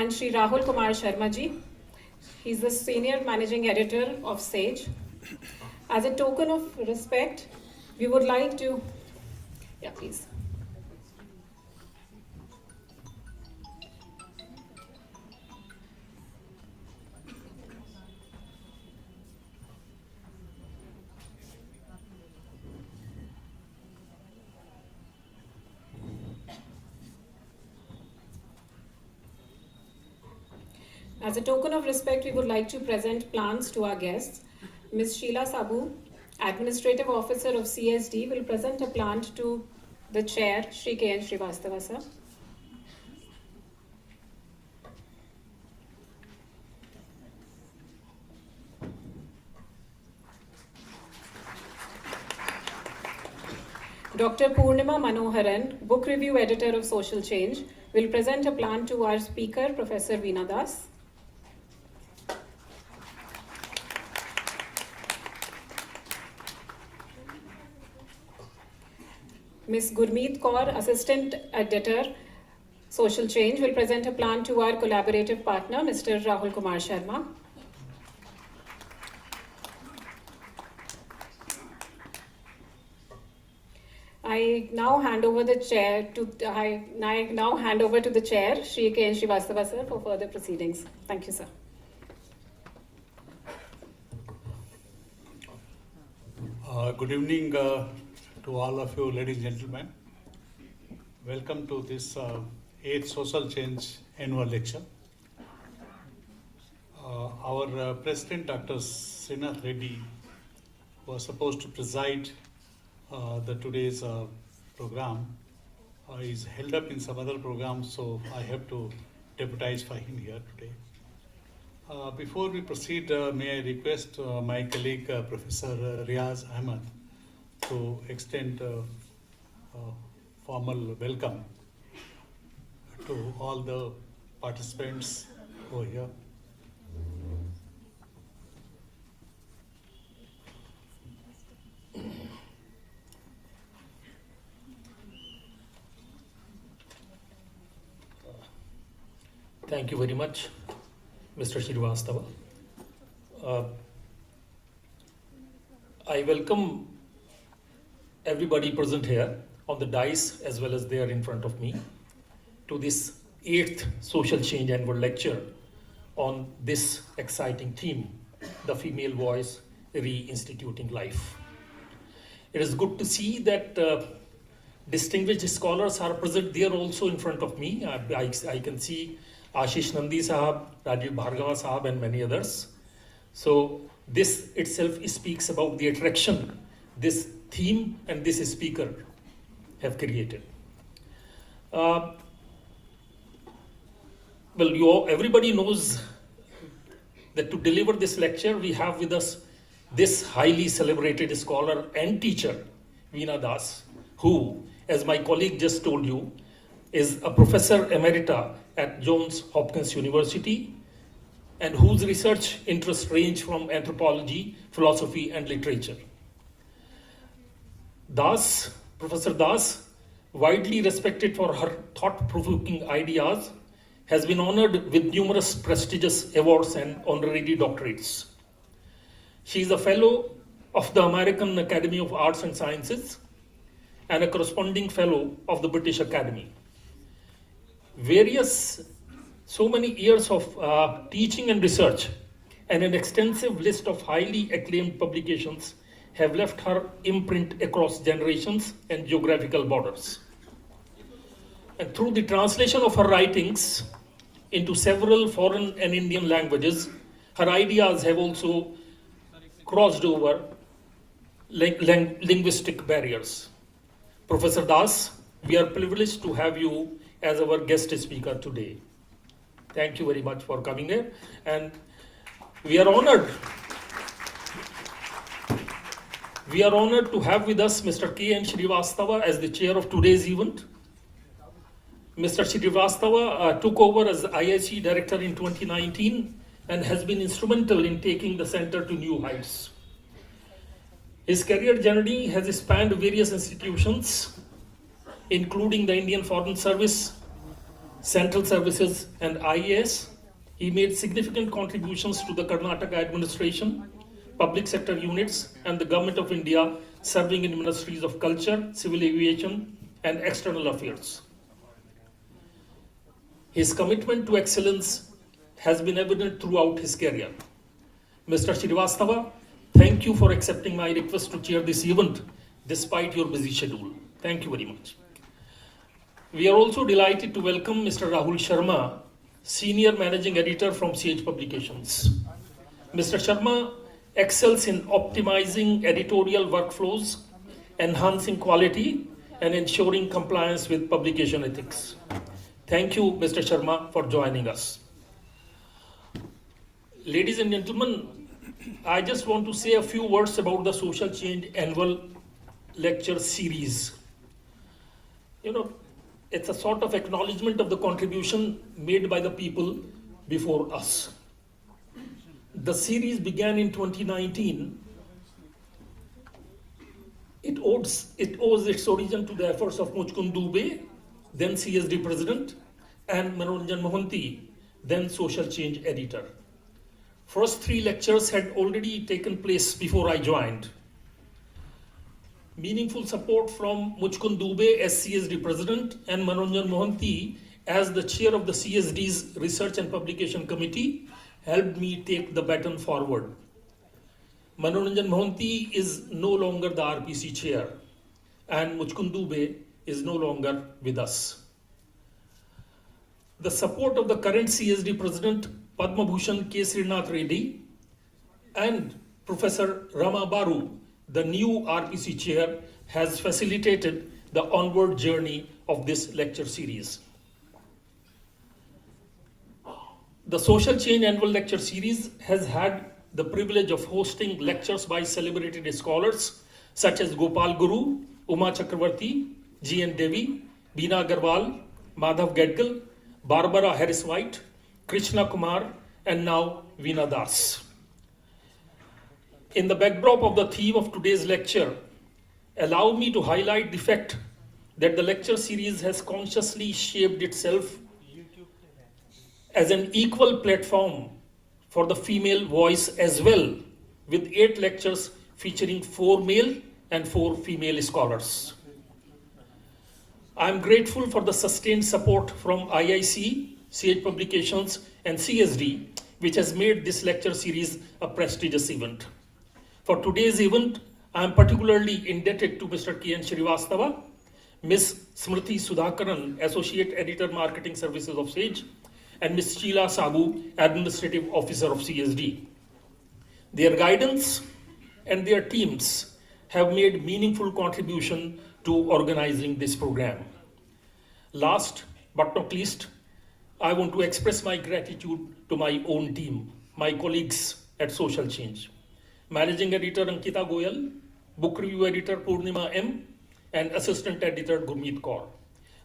and Shri Rahul Kumar Sharma ji. He's the Senior Managing Editor of Sage. As a token of respect, we would like to, yeah, please. As a token of respect, we would like to present plants to our guests. Ms. Sheila Sabu, Administrative Officer of CSD, will present a plant to the Chair, Shri K.N. Srivastava sir. Dr. Purnima Manoharan, Book Review Editor of Social Change, will present a plant to our speaker, Professor Veena Das. Ms. Gurmeet Kaur, Assistant Editor, Social Change, will present a plant to our collaborative partner, Mr. Rahul Kumar Sharma. I now hand over to the chair, Shri K.N. Srivastava sir, for further proceedings. Thank you, sir. Good evening to all of you, ladies and gentlemen. Welcome to this 8th Social Change Annual Lecture. Our President, Dr. Srinath Reddy, was supposed to preside the today's program. Is held up in some other program, so I have to deputize for him here today. Before we proceed, may I request my colleague, Professor Riaz Ahmed, to extend formal welcome to all the participants over here. Thank you very much, Mr. Srivastava. I welcome everybody present here on the dais as well as there in front of me to this 8th Social Change Annual Lecture on this exciting theme, the female voice reinstituting life. It is good to see that distinguished scholars are present there also in front of me. I can see Ashish Nandi Sahab, Rajiv Bhargava Sahab, and many others. So this itself speaks about the attraction this theme and this speaker have created. Everybody knows that to deliver this lecture, we have with us this highly celebrated scholar and teacher, Veena Das, who, as my colleague just told you, is a professor emerita at Johns Hopkins University, and whose research interests range from anthropology, philosophy, and literature. Das, Professor Das, widely respected for her thought-provoking ideas, has been honored with numerous prestigious awards and honorary doctorates. She is a fellow of the American Academy of Arts and Sciences and a corresponding fellow of the British Academy. So many years of teaching and research and an extensive list of highly acclaimed publications have left her imprint across generations and geographical borders. And through the translation of her writings into several foreign and Indian languages, her ideas have also crossed over linguistic barriers. Professor Das, we are privileged to have you as our guest speaker today. Thank you very much for coming here, and we are honored to have with us Mr. K.N. Srivastava as the chair of today's event. Mr. Srivastava took over as IIC director in 2019 and has been instrumental in taking the center to new heights. His career journey has spanned various institutions, including the Indian Foreign Service, central services, and IAS. He made significant contributions to the Karnataka administration, public sector units, and the Government of India, serving in ministries of culture, civil aviation, and external affairs. His commitment to excellence has been evident throughout his career. Mr. Srivastava, thank you for accepting my request to chair this event despite your busy schedule. Thank you very much. We are also delighted to welcome Mr. Rahul Sharma, Senior Managing Editor from CH Publications. Mr. Sharma excels in optimizing editorial workflows, enhancing quality, and ensuring compliance with publication ethics. Thank you, Mr. Sharma, for joining us. Ladies and gentlemen, I just want to say a few words about the Social Change Annual Lecture Series. It's a sort of acknowledgement of the contribution made by the people before us. The series began in 2019. It owes its origin to the efforts of Muchkund Dubey, then CSD President, and Manoranjan Mohanty, then Social Change Editor. First 3 lectures had already taken place before I joined. Meaningful support from Muchkund Dubey as CSD President and Manoranjan Mohanty as the chair of the CSD's Research and Publication Committee helped me take the baton forward. Manoranjan Mohanty is no longer the RPC chair, and Muchkund Dubey is no longer with us. The support of the current CSD President Padma Bhushan K. Srinath Reddy and Professor Rama Baru, the new RPC chair, has facilitated the onward journey of this lecture series. The Social Change Annual Lecture Series has had the privilege of hosting lectures by celebrated scholars such as Gopal Guru, Uma Chakravarti, G.N. Devi, Beena Agarwal, Madhav Gadgil, Barbara Harris-White, Krishna Kumar, and now Veena Das. In the backdrop of the theme of today's lecture, allow me to highlight the fact that the lecture series has consciously shaped itself as an equal platform for the female voice as well, with 8 lectures featuring 4 male and 4 female scholars. I am grateful for the sustained support from IIC, CH Publications, and CSD, which has made this lecture series a prestigious event. For today's event, I am particularly indebted to Mr. K.N. Srivastava, Ms. Smriti Sudhakaran, Associate Editor Marketing Services of SAGE, and Ms. Sheila Sabu, Administrative Officer of CSD. Their guidance and their teams have made meaningful contribution to organizing this program. Last but not least, I want to express my gratitude to my own team, my colleagues at Social Change. Managing Editor Ankita Goyal, Book Review Editor Purnima M, and Assistant Editor Gurmeet Kaur.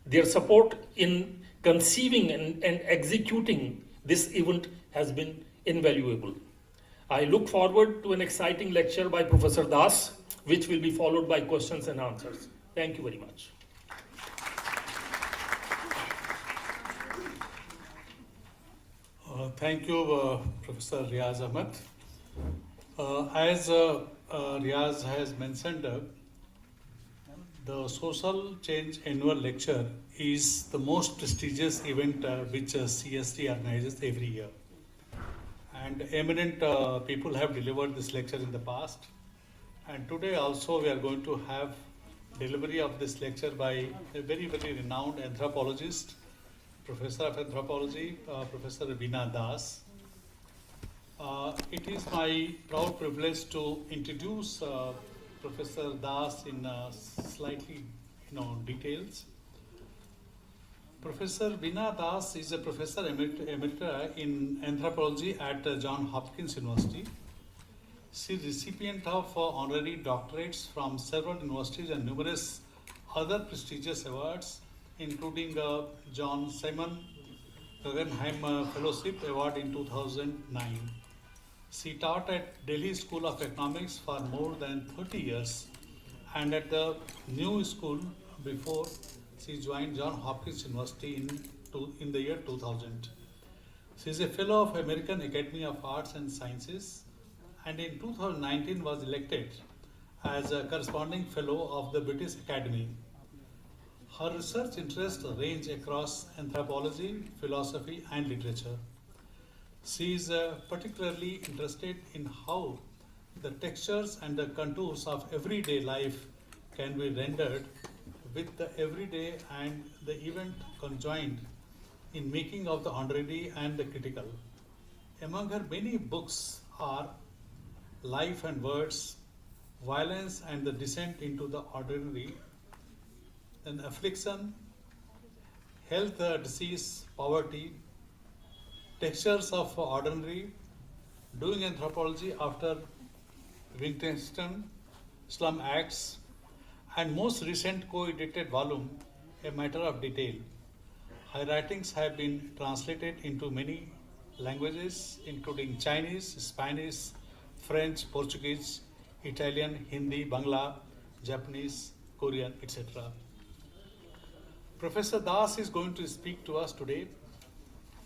Their support in conceiving and executing this event has been invaluable. I look forward to an exciting lecture by Professor Das, which will be followed by questions and answers. Thank you very much. Thank you, Professor Riaz Ahmed. As Riaz has mentioned, the Social Change Annual Lecture is the most prestigious event which CSD organizes every year. And eminent people have delivered this lecture in the past. And today also we are going to have delivery of this lecture by a very, very renowned anthropologist, Professor of Anthropology, Professor Veena Das. It is my proud privilege to introduce Professor Das in slightly details. Professor Veena Das is a Professor Emerita in Anthropology at Johns Hopkins University. She is recipient of honorary doctorates from several universities and numerous other prestigious awards, including John Simon Guggenheim Fellowship Award in 2009. She taught at Delhi School of Economics for more than 30 years and at the New School before she joined Johns Hopkins University in in the year 2000. She is a fellow of American Academy of Arts and Sciences, and in 2019 was elected as a corresponding fellow of the British Academy. Her research interests range across anthropology, philosophy, and literature. She is particularly interested in how the textures and the contours of everyday life can be rendered with the everyday and the event conjoined in making of the honorary and the critical. Among her many books are Life and Words, Violence and the Descent into the Ordinary, then Affliction, Health, Disease, Poverty, Textures of Ordinary, Doing Anthropology after Wittgenstein, Slum Acts, and most recent co-edited volume, A Matter of Detail. Her writings have been translated into many languages, including Chinese, Spanish, French, Portuguese, Italian, Hindi, Bangla, Japanese, Korean, etc. Professor Das is going to speak to us today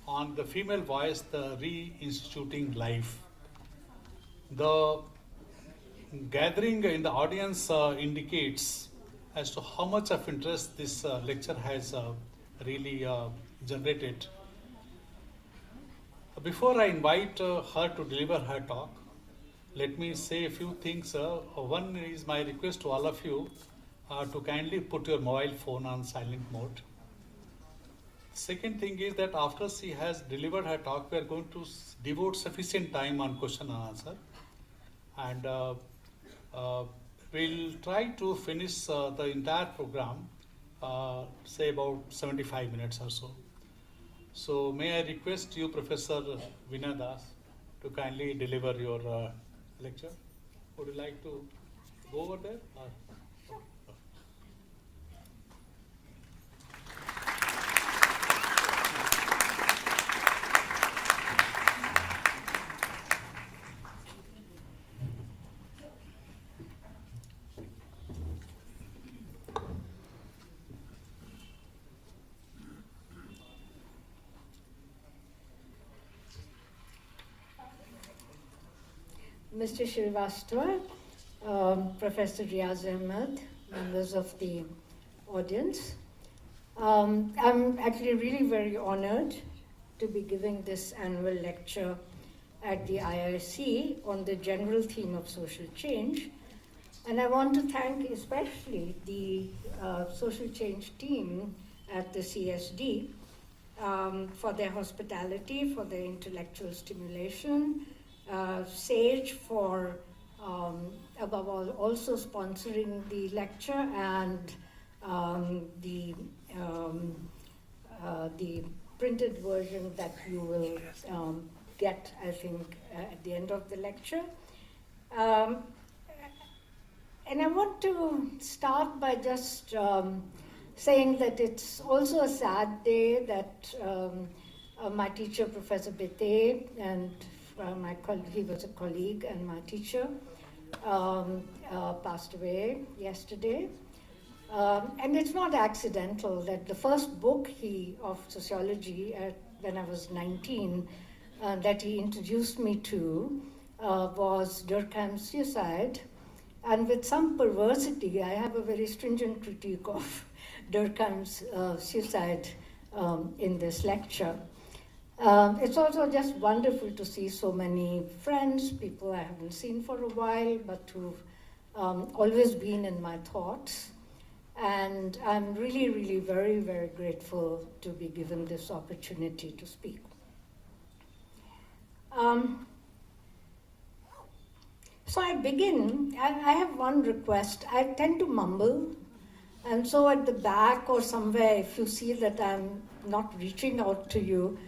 on the female voice, the reinstituting life. The gathering in the audience indicates as to how much of interest this lecture has really generated. Before I invite her to deliver her talk, let me say a few things. One is my request to all of you to kindly put your mobile phone on silent mode. Second thing is that after she has delivered her talk, we are going to devote sufficient time on question and answer. And we'll try to finish the entire program, say about 75 minutes or so. So may I request you, Professor Vinay Das, to kindly deliver your lecture. Would you like to go over there? Mr. Srivastava, Professor Riaz Ahmed, members of the audience. I'm actually really very honored to be giving this annual lecture at the IIC on the general theme of social change. And I want to thank especially the social change team at the CSD for their hospitality, for their intellectual stimulation, SAGE for above all also sponsoring the lecture and the printed version that you will get, I think, at the end of the lecture. And I want to start by just saying that it's also a sad day that my teacher, Professor Bete, and he was a colleague and my teacher, passed away yesterday. And it's not accidental that the first book of sociology when I was 19 that he introduced me to was Durkheim's Suicide. And with some perversity, I have a very stringent critique of Durkheim's Suicide in this lecture. It's also just wonderful to see so many friends, people I haven't seen for a while, but who've always been in my thoughts. And I'm really, really very, very grateful to be given this opportunity to speak. So I begin, I have one request. I tend to mumble, and so at the back or somewhere, if you see that I'm not reaching out to you,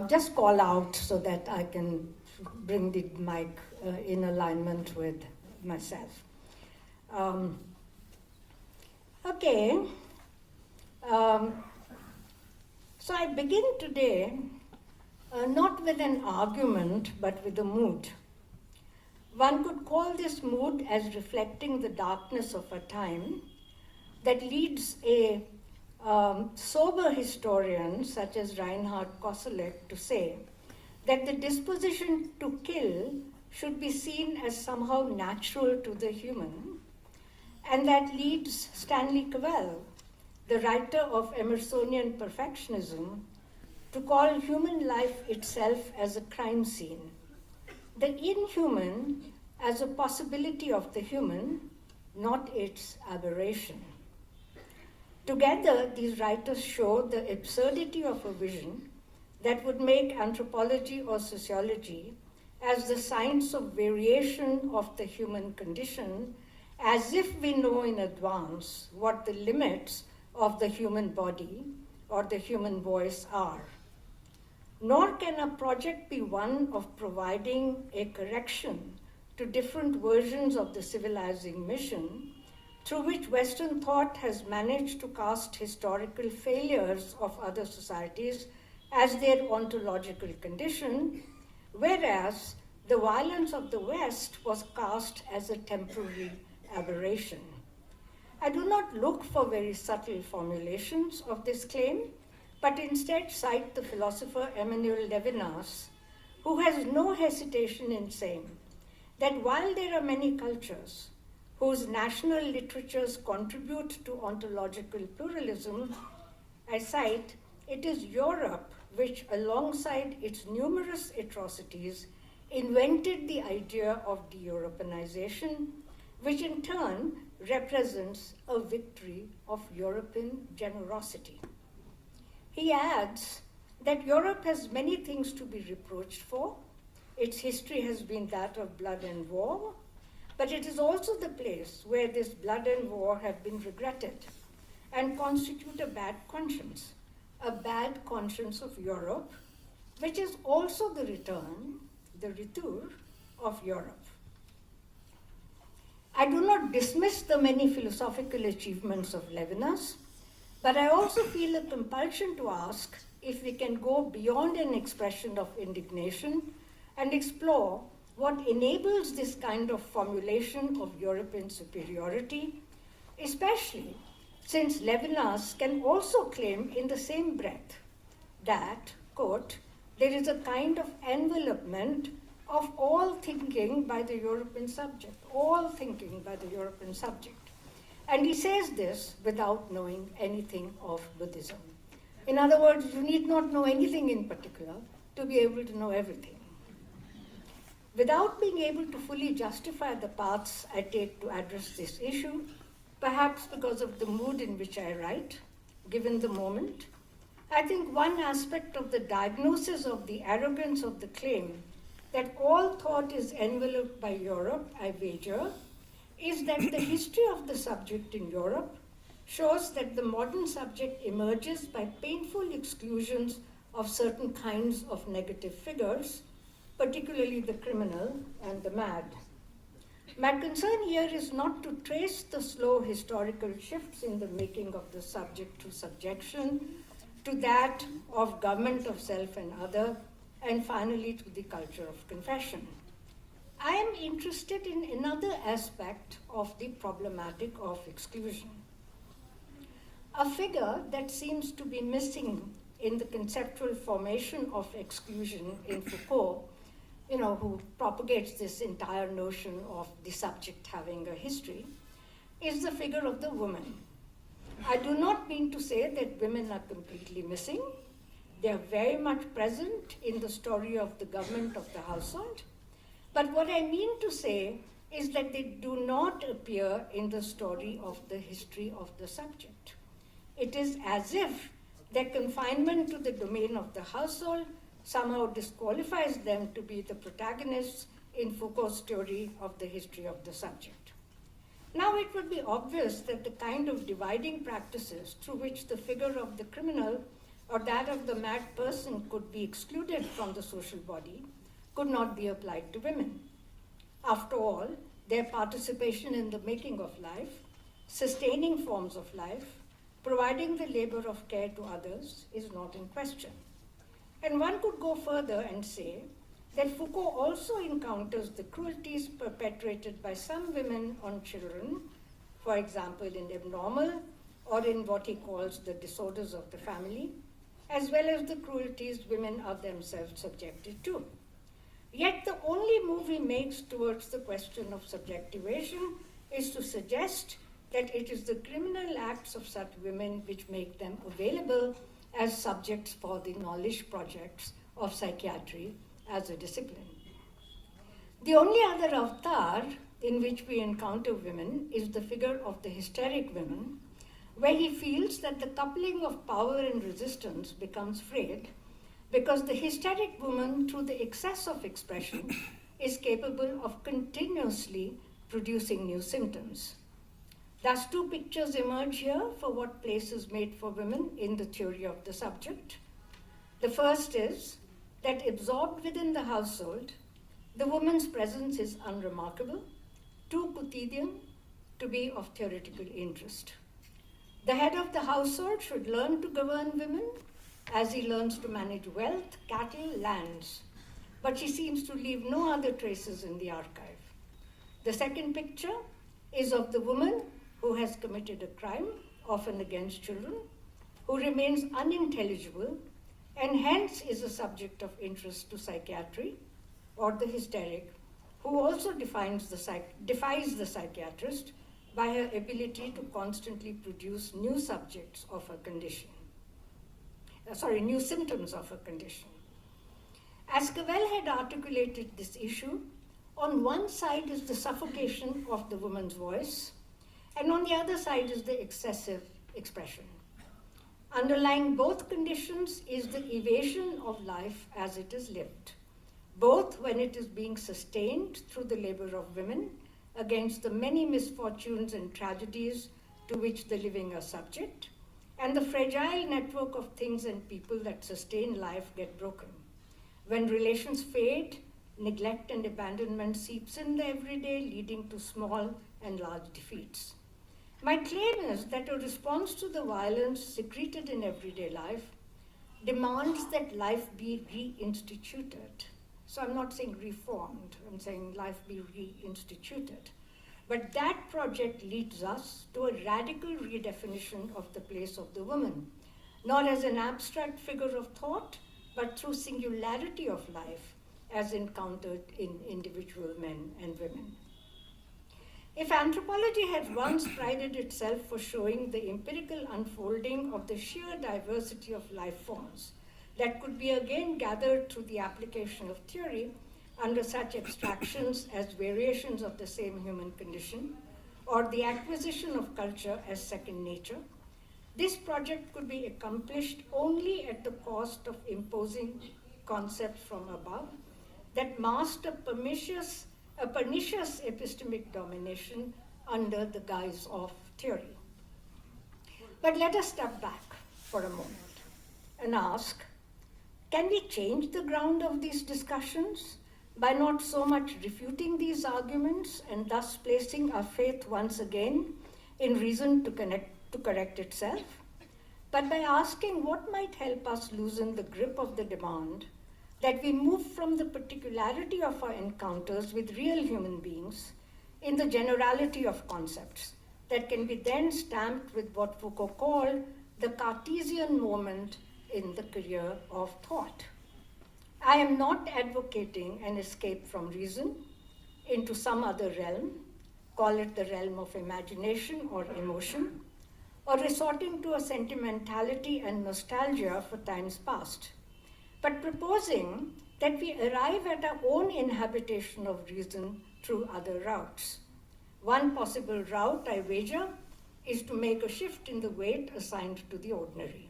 just call out so that I can bring the mic in alignment with myself. Okay. So I begin today not with an argument, but with a mood. One could call this mood as reflecting the darkness of a time that leads a sober historians such as Reinhard Koselleck to say that the disposition to kill should be seen as somehow natural to the human, and that leads Stanley Cavell, the writer of Emersonian perfectionism, to call human life itself as a crime scene, the inhuman as a possibility of the human, not its aberration. Together, these writers show the absurdity of a vision that would make anthropology or sociology as the science of variation of the human condition, as if we know in advance what the limits of the human body or the human voice are. Nor can a project be one of providing a correction to different versions of the civilizing mission through which Western thought has managed to cast historical failures of other societies as their ontological condition, whereas the violence of the West was cast as a temporary aberration. I do not look for very subtle formulations of this claim, but instead cite the philosopher Emmanuel Levinas, who has no hesitation in saying that while there are many cultures whose national literatures contribute to ontological pluralism, I cite, it is Europe which, alongside its numerous atrocities, invented the idea of de-Europeanization, which in turn represents a victory of European generosity. He adds that Europe has many things to be reproached for. Its history has been that of blood and war, but it is also the place where this blood and war have been regretted and constitute a bad conscience of Europe, which is also the retour of Europe. I do not dismiss the many philosophical achievements of Levinas, but I also feel a compulsion to ask if we can go beyond an expression of indignation and explore what enables this kind of formulation of European superiority, especially since Levinas can also claim in the same breath that, quote, there is a kind of envelopment of all thinking by the European subject, all thinking by the European subject. And he says this without knowing anything of Buddhism. In other words, you need not know anything in particular to be able to know everything. Without being able to fully justify the paths I take to address this issue, perhaps because of the mood in which I write, given the moment, I think one aspect of the diagnosis of the arrogance of the claim that all thought is enveloped by Europe, I wager, is that the history of the subject in Europe shows that the modern subject emerges by painful exclusions of certain kinds of negative figures, particularly the criminal and the mad. My concern here is not to trace the slow historical shifts in the making of the subject to subjection, to that of government of self and other, and finally to the culture of confession. I am interested in another aspect of the problematic of exclusion. A figure that seems to be missing in the conceptual formation of exclusion in Foucault, who propagates this entire notion of the subject having a history, is the figure of the woman. I do not mean to say that women are completely missing. They are very much present in the story of the government of the household. But what I mean to say is that they do not appear in the story of the history of the subject. It is as if their confinement to the domain of the household somehow disqualifies them to be the protagonists in Foucault's theory of the history of the subject. Now it would be obvious that the kind of dividing practices through which the figure of the criminal or that of the mad person could be excluded from the social body could not be applied to women. After all, their participation in the making of life, sustaining forms of life, providing the labor of care to others is not in question. And one could go further and say that Foucault also encounters the cruelties perpetrated by some women on children, for example in abnormal or in what he calls the disorders of the family, as well as the cruelties women are themselves subjected to. Yet the only move he makes towards the question of subjectivation is to suggest that it is the criminal acts of such women which make them available as subjects for the knowledge projects of psychiatry as a discipline. The only other avatar in which we encounter women is the figure of the hysteric women, where he feels that the coupling of power and resistance becomes frayed because the hysteric woman, through the excess of expression, is capable of continuously producing new symptoms. Thus, two pictures emerge here for what place is made for women in the theory of the subject. The first is that absorbed within the household, the woman's presence is unremarkable, too quotidian to be of theoretical interest. The head of the household should learn to govern women as he learns to manage wealth, cattle, lands, but she seems to leave no other traces in the archive. The second picture is of the woman who has committed a crime, often against children, who remains unintelligible and hence is a subject of interest to psychiatry, or the hysteric, who also defies the psychiatrist by her ability to constantly produce new subjects of her condition. New symptoms of her condition. As Cavell had articulated this issue, on one side is the suffocation of the woman's voice, and on the other side is the excessive expression. Underlying both conditions is the evasion of life as it is lived, both when it is being sustained through the labor of women against the many misfortunes and tragedies to which the living are subject, and the fragile network of things and people that sustain life get broken. When relations fade, neglect and abandonment seeps in the everyday, leading to small and large defeats. My claim is that a response to the violence secreted in everyday life demands that life be reinstituted. So I'm not saying reformed, I'm saying life be reinstituted. But that project leads us to a radical redefinition of the place of the woman, not as an abstract figure of thought, but through singularity of life as encountered in individual men and women. If anthropology had once prided itself for showing the empirical unfolding of the sheer diversity of life forms that could be again gathered through the application of theory under such abstractions as variations of the same human condition, or the acquisition of culture as second nature, this project could be accomplished only at the cost of imposing concepts from above that masked a pernicious epistemic domination under the guise of theory. But let us step back for a moment and ask, can we change the ground of these discussions by not so much refuting these arguments and thus placing our faith once again in reason to correct itself, but by asking what might help us loosen the grip of the demand that we move from the particularity of our encounters with real human beings in the generality of concepts that can be then stamped with what Foucault called the Cartesian moment in the career of thought. I am not advocating an escape from reason into some other realm, call it the realm of imagination or emotion, or resorting to a sentimentality and nostalgia for times past, but proposing that we arrive at our own inhabitation of reason through other routes. One possible route, I wager, is to make a shift in the weight assigned to the ordinary,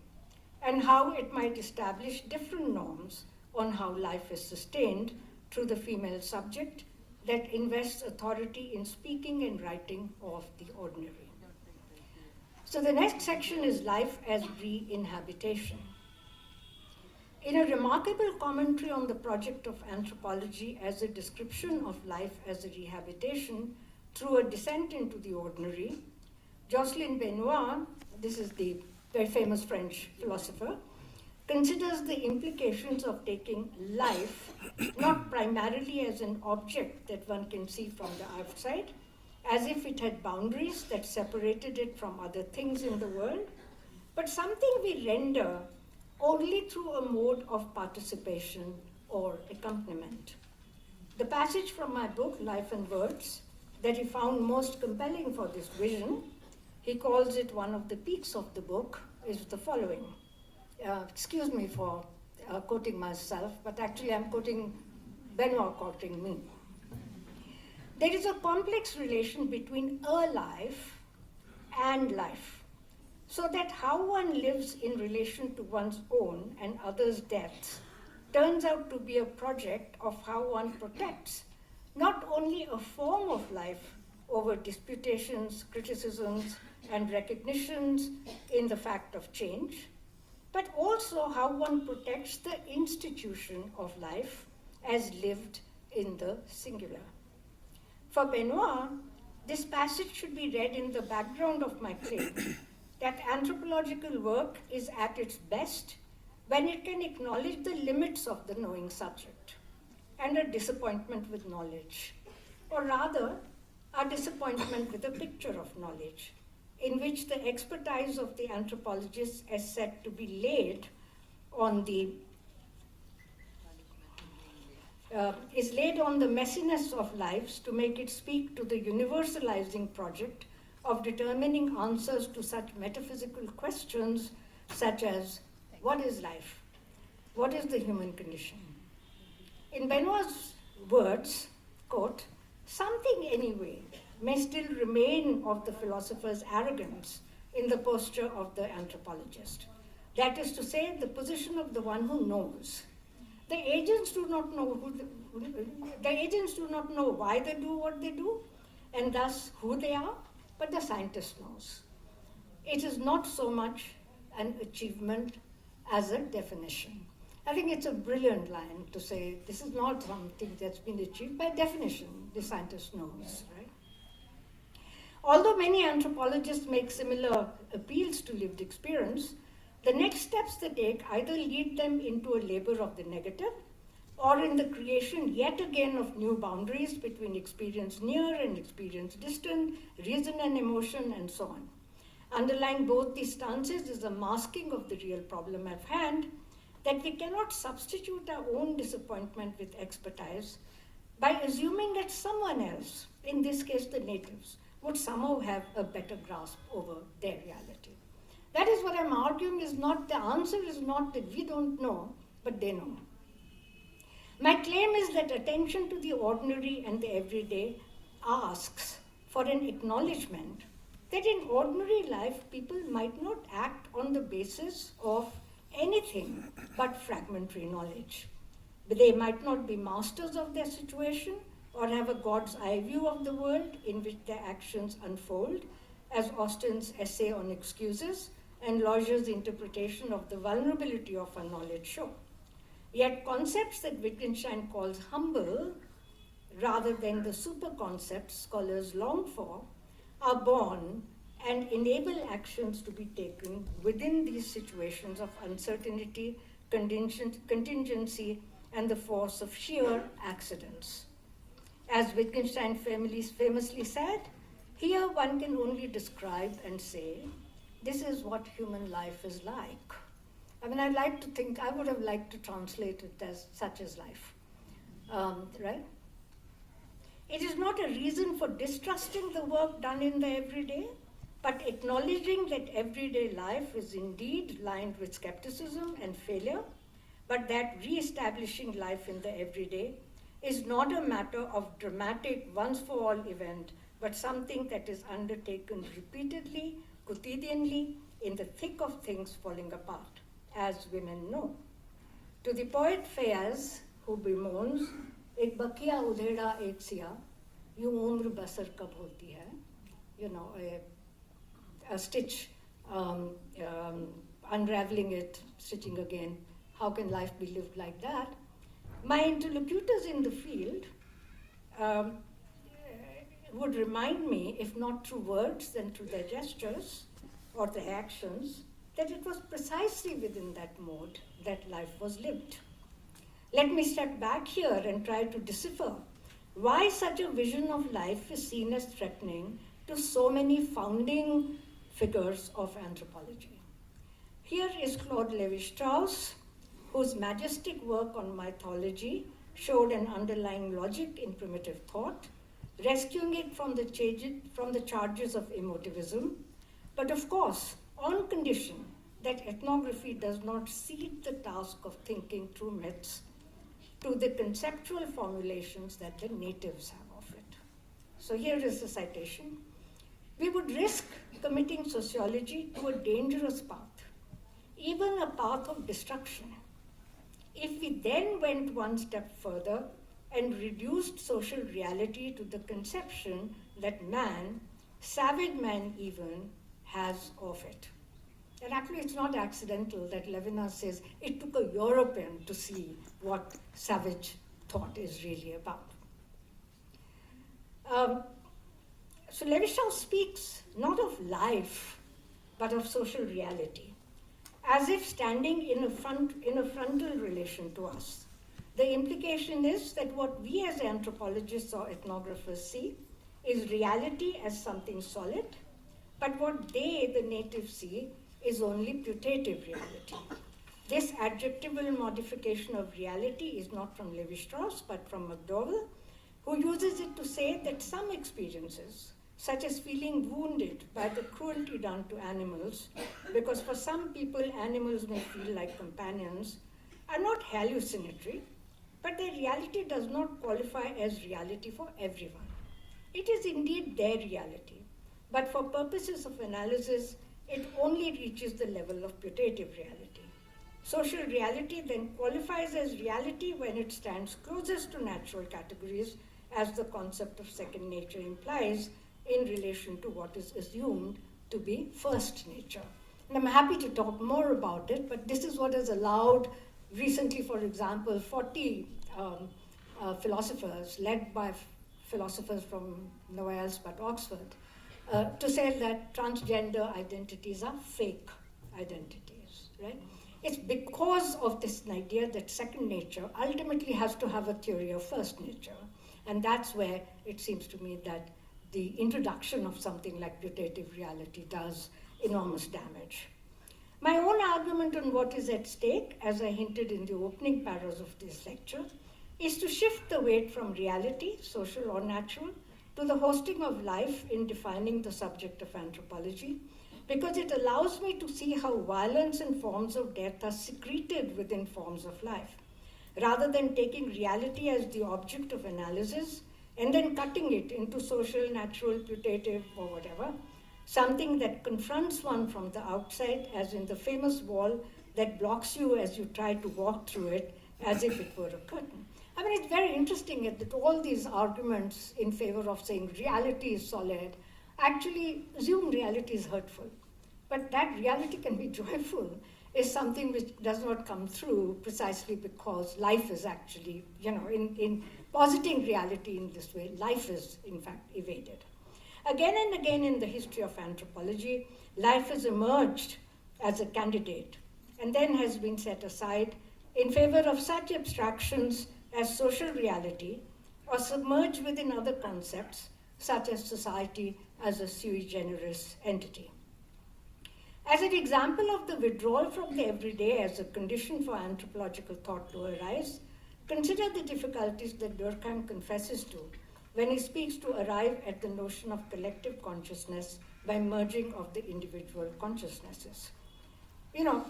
and how it might establish different norms on how life is sustained through the female subject that invests authority in speaking and writing of the ordinary. So the next section is life as re-inhabitation. In a remarkable commentary on the project of anthropology as a description of life as a rehabilitation through a descent into the ordinary, Jocelyn Benoist, this is the very famous French philosopher, considers the implications of taking life not primarily as an object that one can see from the outside, as if it had boundaries that separated it from other things in the world, but something we render only through a mode of participation or accompaniment. The passage from my book, Life and Words, that he found most compelling for this vision, he calls it one of the peaks of the book, is the following. Excuse me for quoting myself, but actually I'm quoting Benoit quoting me. There is a complex relation between a life and life, so that how one lives in relation to one's own and others' deaths turns out to be a project of how one protects not only a form of life over disputations, criticisms, and recognitions in the fact of change, but also how one protects the institution of life as lived in the singular. For Benoit, this passage should be read in the background of my claim that anthropological work is at its best when it can acknowledge the limits of the knowing subject and a disappointment with knowledge, or rather, a disappointment with a picture of knowledge, in which the expertise of the anthropologist is said to be laid on the messiness of lives to make it speak to the universalizing project of determining answers to such metaphysical questions such as, what is life? What is the human condition? In Benoit's words, quote, something anyway may still remain of the philosopher's arrogance in the posture of the anthropologist. That is to say, the position of the one who knows. The agents do not know why they do what they do, and thus who they are, but the scientist knows. It is not so much an achievement as a definition. I think it's a brilliant line to say this is not something that's been achieved by definition. The scientist knows, right? Although many anthropologists make similar appeals to lived experience, the next steps they take either lead them into a labor of the negative or in the creation yet again of new boundaries between experience near and experience distant, reason and emotion, and so on. Underlying both these stances is a masking of the real problem at hand, that we cannot substitute our own disappointment with expertise by assuming that someone else, in this case the natives, would somehow have a better grasp over their reality. That is what I'm arguing is not, the answer is not that we don't know, but they know. My claim is that attention to the ordinary and the everyday asks for an acknowledgement that in ordinary life people might not act on the basis of anything but fragmentary knowledge. But they might not be masters of their situation or have a God's eye view of the world in which their actions unfold, as Austin's essay on excuses and Lodge's interpretation of the vulnerability of our knowledge show. Yet concepts that Wittgenstein calls humble, rather than the super concepts scholars long for, are born and enable actions to be taken within these situations of uncertainty, contingency, and the force of sheer accidents. As Wittgenstein famously said, here one can only describe and say, this is what human life is like. I mean, I would have liked to translate it as such as life, right? It is not a reason for distrusting the work done in the everyday, but acknowledging that everyday life is indeed lined with skepticism and failure, but that re-establishing life in the everyday is not a matter of dramatic once-for-all event, but something that is undertaken repeatedly, quotidianly, in the thick of things falling apart, as women know. To the poet Fayaz, who bemoans, "Ek bakiya udheda ek siya, yu umr basar kab hoti hai," you know, a stitch, unraveling it, stitching again, how can life be lived like that? My interlocutors in the field would remind me, if not through words, then through their gestures or their actions, that it was precisely within that mode that life was lived. Let me step back here and try to decipher why such a vision of life is seen as threatening to so many founding figures of anthropology. Here is Claude Lévi-Strauss, whose majestic work on mythology showed an underlying logic in primitive thought, rescuing it from the charges of emotivism, but of course, on condition that ethnography does not cede the task of thinking through myths to the conceptual formulations that the natives have of it. So here is the citation. We would risk committing sociology to a dangerous path, even a path of destruction, if we then went one step further and reduced social reality to the conception that man, savage man even, has of it. And actually, it's not accidental that Levinas says it took a European to see what savage thought is really about. So Lévi-Strauss speaks not of life, but of social reality, as if standing in a frontal relation to us. The implication is that what we as anthropologists or ethnographers see is reality as something solid, but what they, the natives, see is only putative reality. This adjectival modification of reality is not from Lévi-Strauss, but from McDowell, who uses it to say that some experiences, such as feeling wounded by the cruelty done to animals, because for some people animals may feel like companions, are not hallucinatory, but their reality does not qualify as reality for everyone. It is indeed their reality, but for purposes of analysis, it only reaches the level of putative reality. Social reality then qualifies as reality when it stands closest to natural categories, as the concept of second nature implies, in relation to what is assumed to be first nature. And I'm happy to talk more about it, but this is what has allowed recently, for example, 40 philosophers, led by philosophers from nowhere else but Oxford, to say that transgender identities are fake identities, right? It's because of this idea that second nature ultimately has to have a theory of first nature. And that's where it seems to me that the introduction of something like putative reality does enormous damage. My own argument on what is at stake, as I hinted in the opening paras of this lecture, is to shift the weight from reality, social or natural, to the hosting of life in defining the subject of anthropology, because it allows me to see how violence and forms of death are secreted within forms of life, rather than taking reality as the object of analysis and then cutting it into social, natural, putative, or whatever, something that confronts one from the outside, as in the famous wall that blocks you as you try to walk through it, as if it were a curtain. I mean, it's very interesting that all these arguments in favor of saying reality is solid actually assume reality is hurtful. But that reality can be joyful is something which does not come through precisely because life is actually, in positing reality in this way, life is in fact evaded. Again and again in the history of anthropology, life has emerged as a candidate and then has been set aside in favor of such abstractions as social reality or submerged within other concepts such as society as a sui generis entity. As an example of the withdrawal from the everyday as a condition for anthropological thought to arise, consider the difficulties that Durkheim confesses to when he speaks to arrive at the notion of collective consciousness by merging of the individual consciousnesses.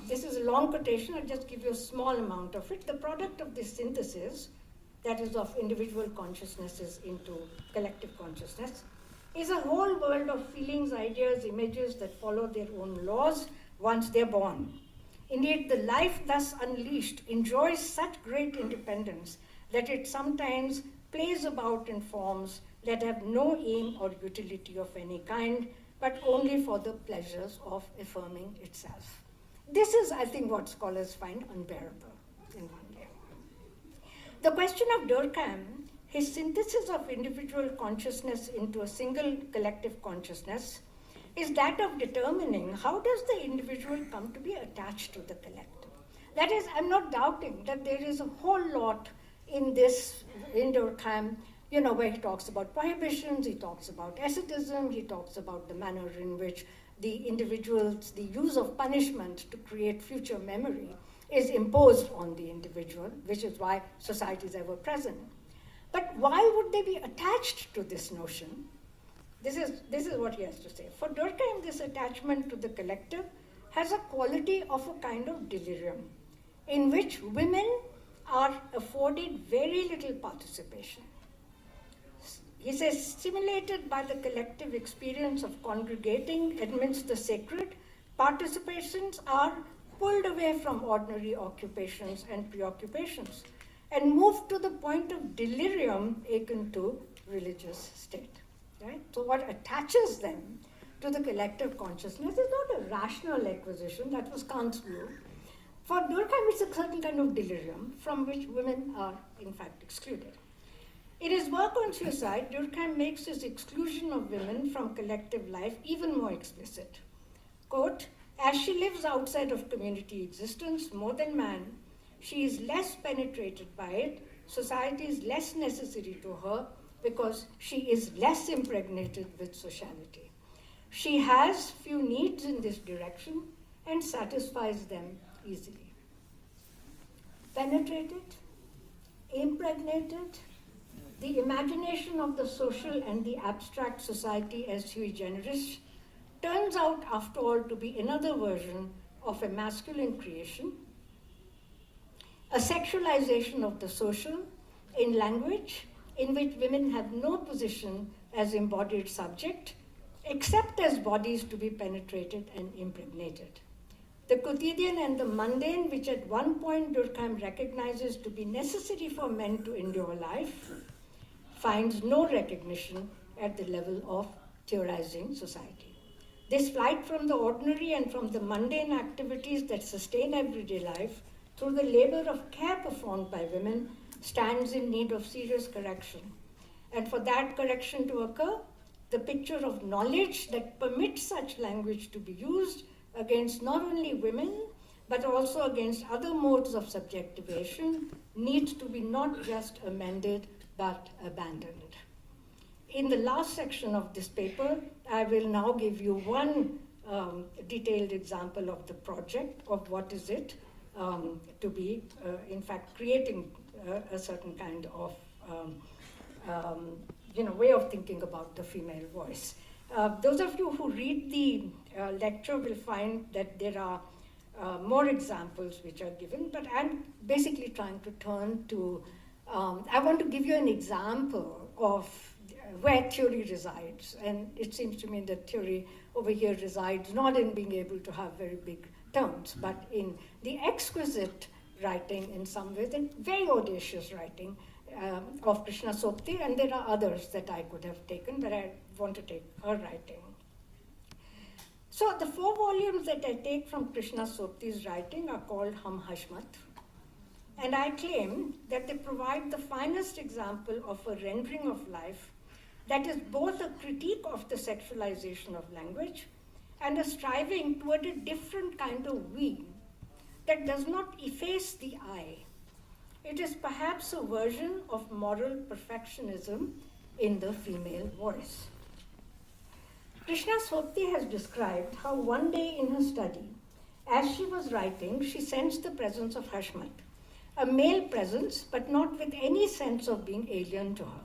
This is a long quotation, I'll just give you a small amount of it. The product of this synthesis, that is of individual consciousnesses into collective consciousness, is a whole world of feelings, ideas, images that follow their own laws once they're born. Indeed, the life thus unleashed enjoys such great independence that it sometimes plays about in forms that have no aim or utility of any kind, but only for the pleasures of affirming itself. This is, I think, what scholars find unbearable in one way. The question of Durkheim, his synthesis of individual consciousness into a single collective consciousness, is that of determining how does the individual come to be attached to the collective. That is, I'm not doubting that there is a whole lot in Durkheim where he talks about prohibitions, he talks about asceticism, he talks about the manner in which the individuals, the use of punishment to create future memory is imposed on the individual, which is why society is ever present. But why would they be attached to this notion? This is what he has to say. For Durkheim, this attachment to the collective has a quality of a kind of delirium, in which women are afforded very little participation. He says, stimulated by the collective experience of congregating amidst the sacred, participations are pulled away from ordinary occupations and preoccupations and moved to the point of delirium akin to religious state. Right? So what attaches them to the collective consciousness is not a rational acquisition, that was Kant's view. For Durkheim, it's a certain kind of delirium from which women are in fact excluded. In his work on suicide, Durkheim makes his exclusion of women from collective life even more explicit. Quote, as she lives outside of community existence more than man, she is less penetrated by it, society is less necessary to her because she is less impregnated with sociality. She has few needs in this direction and satisfies them easily. Penetrated, impregnated, the imagination of the social and the abstract society as sui generis turns out, after all, to be another version of a masculine creation, a sexualization of the social in language in which women have no position as embodied subject, except as bodies to be penetrated and impregnated. The quotidian and the mundane, which at one point Durkheim recognizes to be necessary for men to endure life, finds no recognition at the level of theorizing society. This flight from the ordinary and from the mundane activities that sustain everyday life through the labor of care performed by women stands in need of serious correction. And for that correction to occur, the picture of knowledge that permits such language to be used against not only women, but also against other modes of subjectivation needs to be not just amended, but abandoned. In the last section of this paper, I will now give you one detailed example of the project, of what is it to be, in fact, creating a certain kind of way of thinking about the female voice. Those of you who read the lecture will find that there are more examples which are given, but I'm basically trying to turn to, I want to give you an example of where theory resides. And it seems to me that theory over here resides not in being able to have very big terms, but in the exquisite writing in some ways, and very audacious writing of Krishna Sopti, and there are others that I could have taken, but I want to take her writing. So the 4 volumes that I take from Krishna Sopti's writing are called Hum Hashmat, and I claim that they provide the finest example of a rendering of life that is both a critique of the sexualization of language and a striving toward a different kind of we that does not efface the I. It is perhaps a version of moral perfectionism in the female voice. Krishna Sopti has described how one day in her study, as she was writing, she sensed the presence of Hashmat, a male presence, but not with any sense of being alien to her.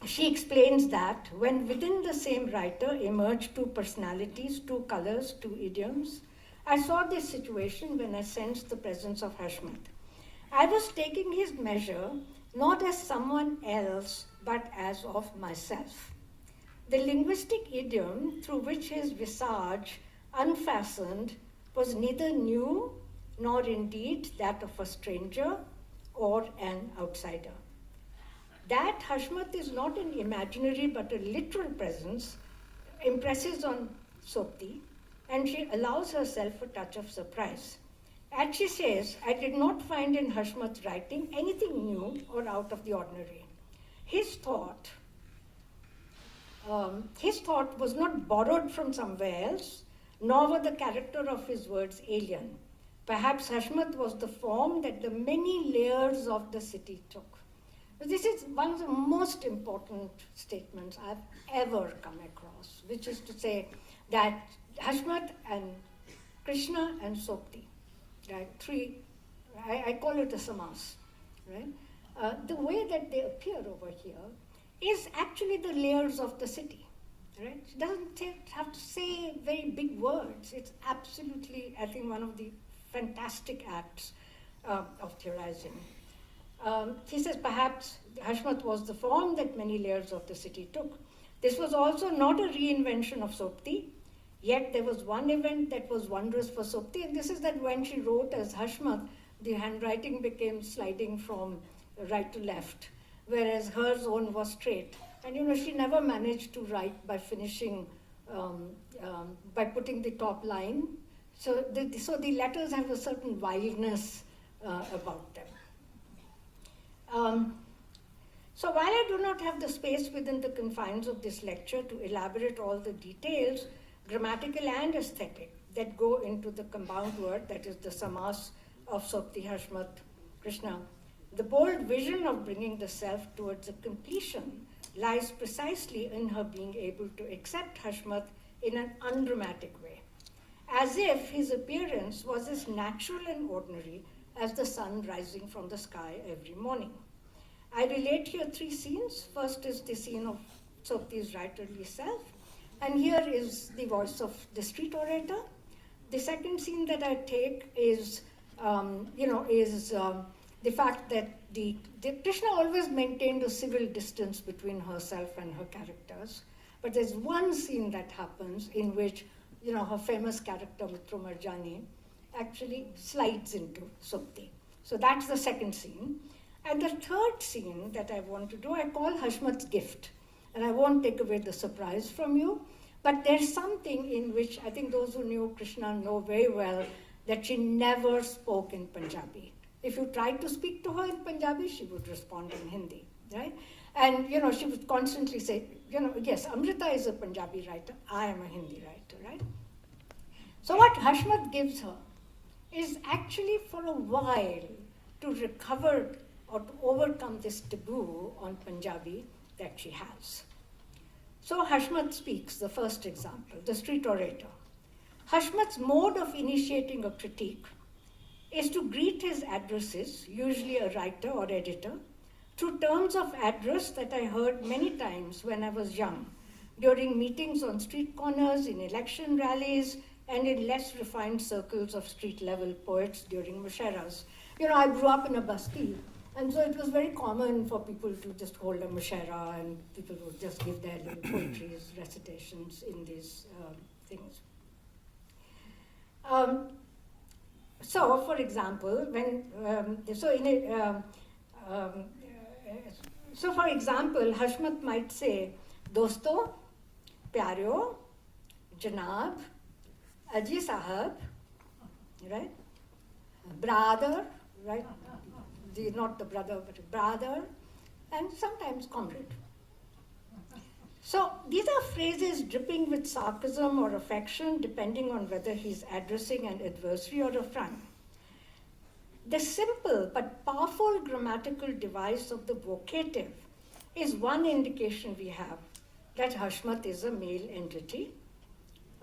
She explains that when within the same writer emerged 2 personalities, 2 colors, 2 idioms, I saw this situation when I sensed the presence of Hashmat. I was taking his measure not as someone else, but as of myself. The linguistic idiom through which his visage unfastened was neither new nor indeed that of a stranger or an outsider. That Hashmat is not an imaginary but a literal presence impresses on Sopti, and she allows herself a touch of surprise. As she says, I did not find in Hashmat's writing anything new or out of the ordinary. His thought was not borrowed from somewhere else, nor were the character of his words alien. Perhaps Hashmat was the form that the many layers of the city took. This is one of the most important statements I've ever come across, which is to say that Hashmat and Krishna and Sopti, right, three, I call it a samas, right? The way that they appear over here is actually the layers of the city, right? It doesn't have to say very big words. It's absolutely, I think, one of the fantastic acts of theorizing. He says perhaps Hashmat was the form that many layers of the city took. This was also not a reinvention of Sopti, yet there was one event that was wondrous for Sopti, and this is that when she wrote as Hashmat, the handwriting became sliding from right to left, whereas hers own was straight. And she never managed to write by finishing, by putting the top line. So the letters have a certain wildness about them. So while I do not have the space within the confines of this lecture to elaborate all the details, grammatical and aesthetic, that go into the compound word, that is the samas of Sopti, Hashmat, Krishna, the bold vision of bringing the self towards a completion lies precisely in her being able to accept Hashmat in an undramatic way, as if his appearance was as natural and ordinary as the sun rising from the sky every morning. I relate here three scenes. First is the scene of Sopti's writerly self, and here is the voice of the street orator. The second scene that I take is, the fact that the Krishna always maintained a civil distance between herself and her characters, but there's one scene that happens in which, her famous character Mitra Marjani actually slides into Sopti. So that's the second scene. And the third scene that I want to do, I call Hashmat's gift. And I won't take away the surprise from you, but there's something in which I think those who knew Krishna know very well that she never spoke in Punjabi. If you tried to speak to her in Punjabi, she would respond in Hindi, right? And, she would constantly say, yes, Amrita is a Punjabi writer, I am a Hindi writer, right? So what Hashmat gives her is actually for a while to recover or to overcome this taboo on Punjabi that she has. So Hashmat speaks, the first example, the street orator. Hashmat's mode of initiating a critique is to greet his addresses, usually a writer or editor, through terms of address that I heard many times when I was young, during meetings on street corners, in election rallies, and in less refined circles of street-level poets during musharas. I grew up in a basti, and so it was very common for people to just hold a mushara, and people would just give their little poetries, recitations in these things. So, for example, for example, Hashmat might say, Dosto, Pyaryo, Janab, Aji Sahab, right? Brother, right? Not the brother, but brother, and sometimes comrade. So these are phrases dripping with sarcasm or affection, depending on whether he's addressing an adversary or a friend. The simple but powerful grammatical device of the vocative is one indication we have that Hashmat is a male entity,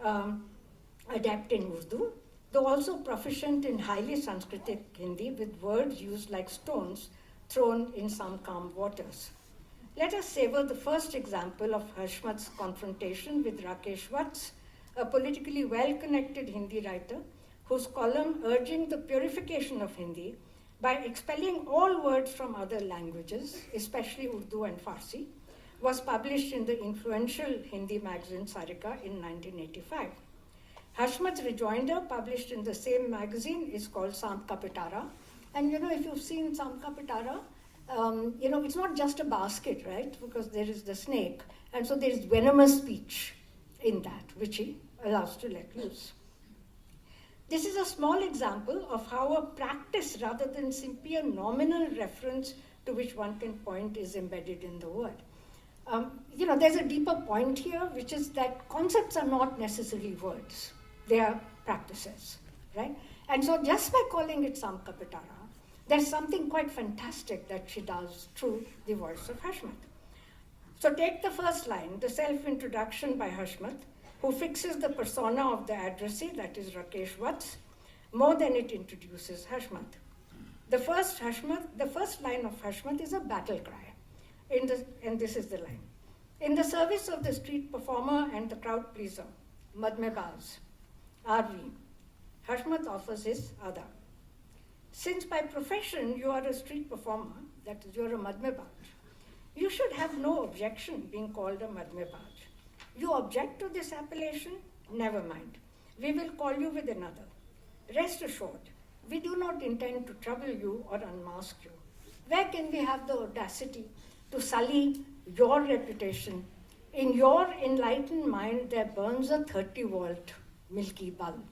adept in Urdu, though also proficient in highly Sanskritic Hindi with words used like stones thrown in some calm waters. Let us savor the first example of Hashmat's confrontation with Rakesh Vats, a politically well-connected Hindi writer whose column urging the purification of Hindi by expelling all words from other languages, especially Urdu and Farsi, was published in the influential Hindi magazine Sarika in 1985. Hashmat's rejoinder, published in the same magazine, is called Samp Ka Pitara. And if you've seen Samp Ka Pitara, it's not just a basket, right? Because there is the snake. And so there is venomous speech in that, which he allows to let loose. This is a small example of how a practice rather than simply a nominal reference to which one can point is embedded in the word. There's a deeper point here, which is that concepts are not necessarily words. They are practices, right? And so just by calling it Samkapitara, there's something quite fantastic that she does through the voice of Hashmat. So take the first line, the self-introduction by Hashmat, who fixes the persona of the addressee, that is Rakesh Vats, more than it introduces Hashmat. The first line of Hashmat is a battle cry, and this is the line. In the service of the street performer and the crowd pleaser, Madmebaz, are we. Hashmat offers his adab. Since by profession you are a street performer, that is, you're a Madmebaz, you should have no objection being called a Madmebaz. You object to this appellation? Never mind. We will call you with another. Rest assured, we do not intend to trouble you or unmask you. Where can we have the audacity to sully your reputation? In your enlightened mind, there burns a 30-volt milky bulb.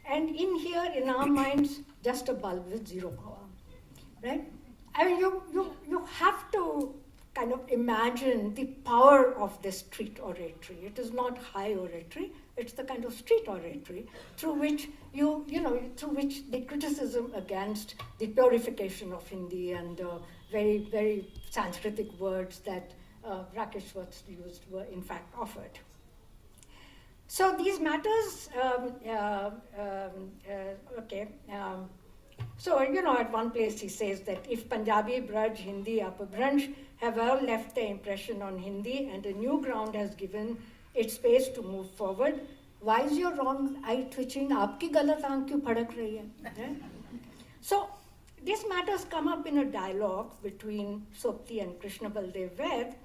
And in here, in our minds, just a bulb with zero power, right? I mean, you have to kind of imagine the power of this street oratory. It is not high oratory, it's the kind of street oratory through which through which the criticism against the purification of Hindi and very, very Sanskritic words that Rakesh Vats used were in fact offered. So these matters, so, at one place he says that if Punjabi, Braj, Hindi, Apabhransh have all left their impression on Hindi and a new ground has given it space to move forward, why is your wrong eye twitching? Aapki galat aankh kyun phadak rahi hai? So, these matters come up in a dialogue between Sopti and Krishna Baldev Ved,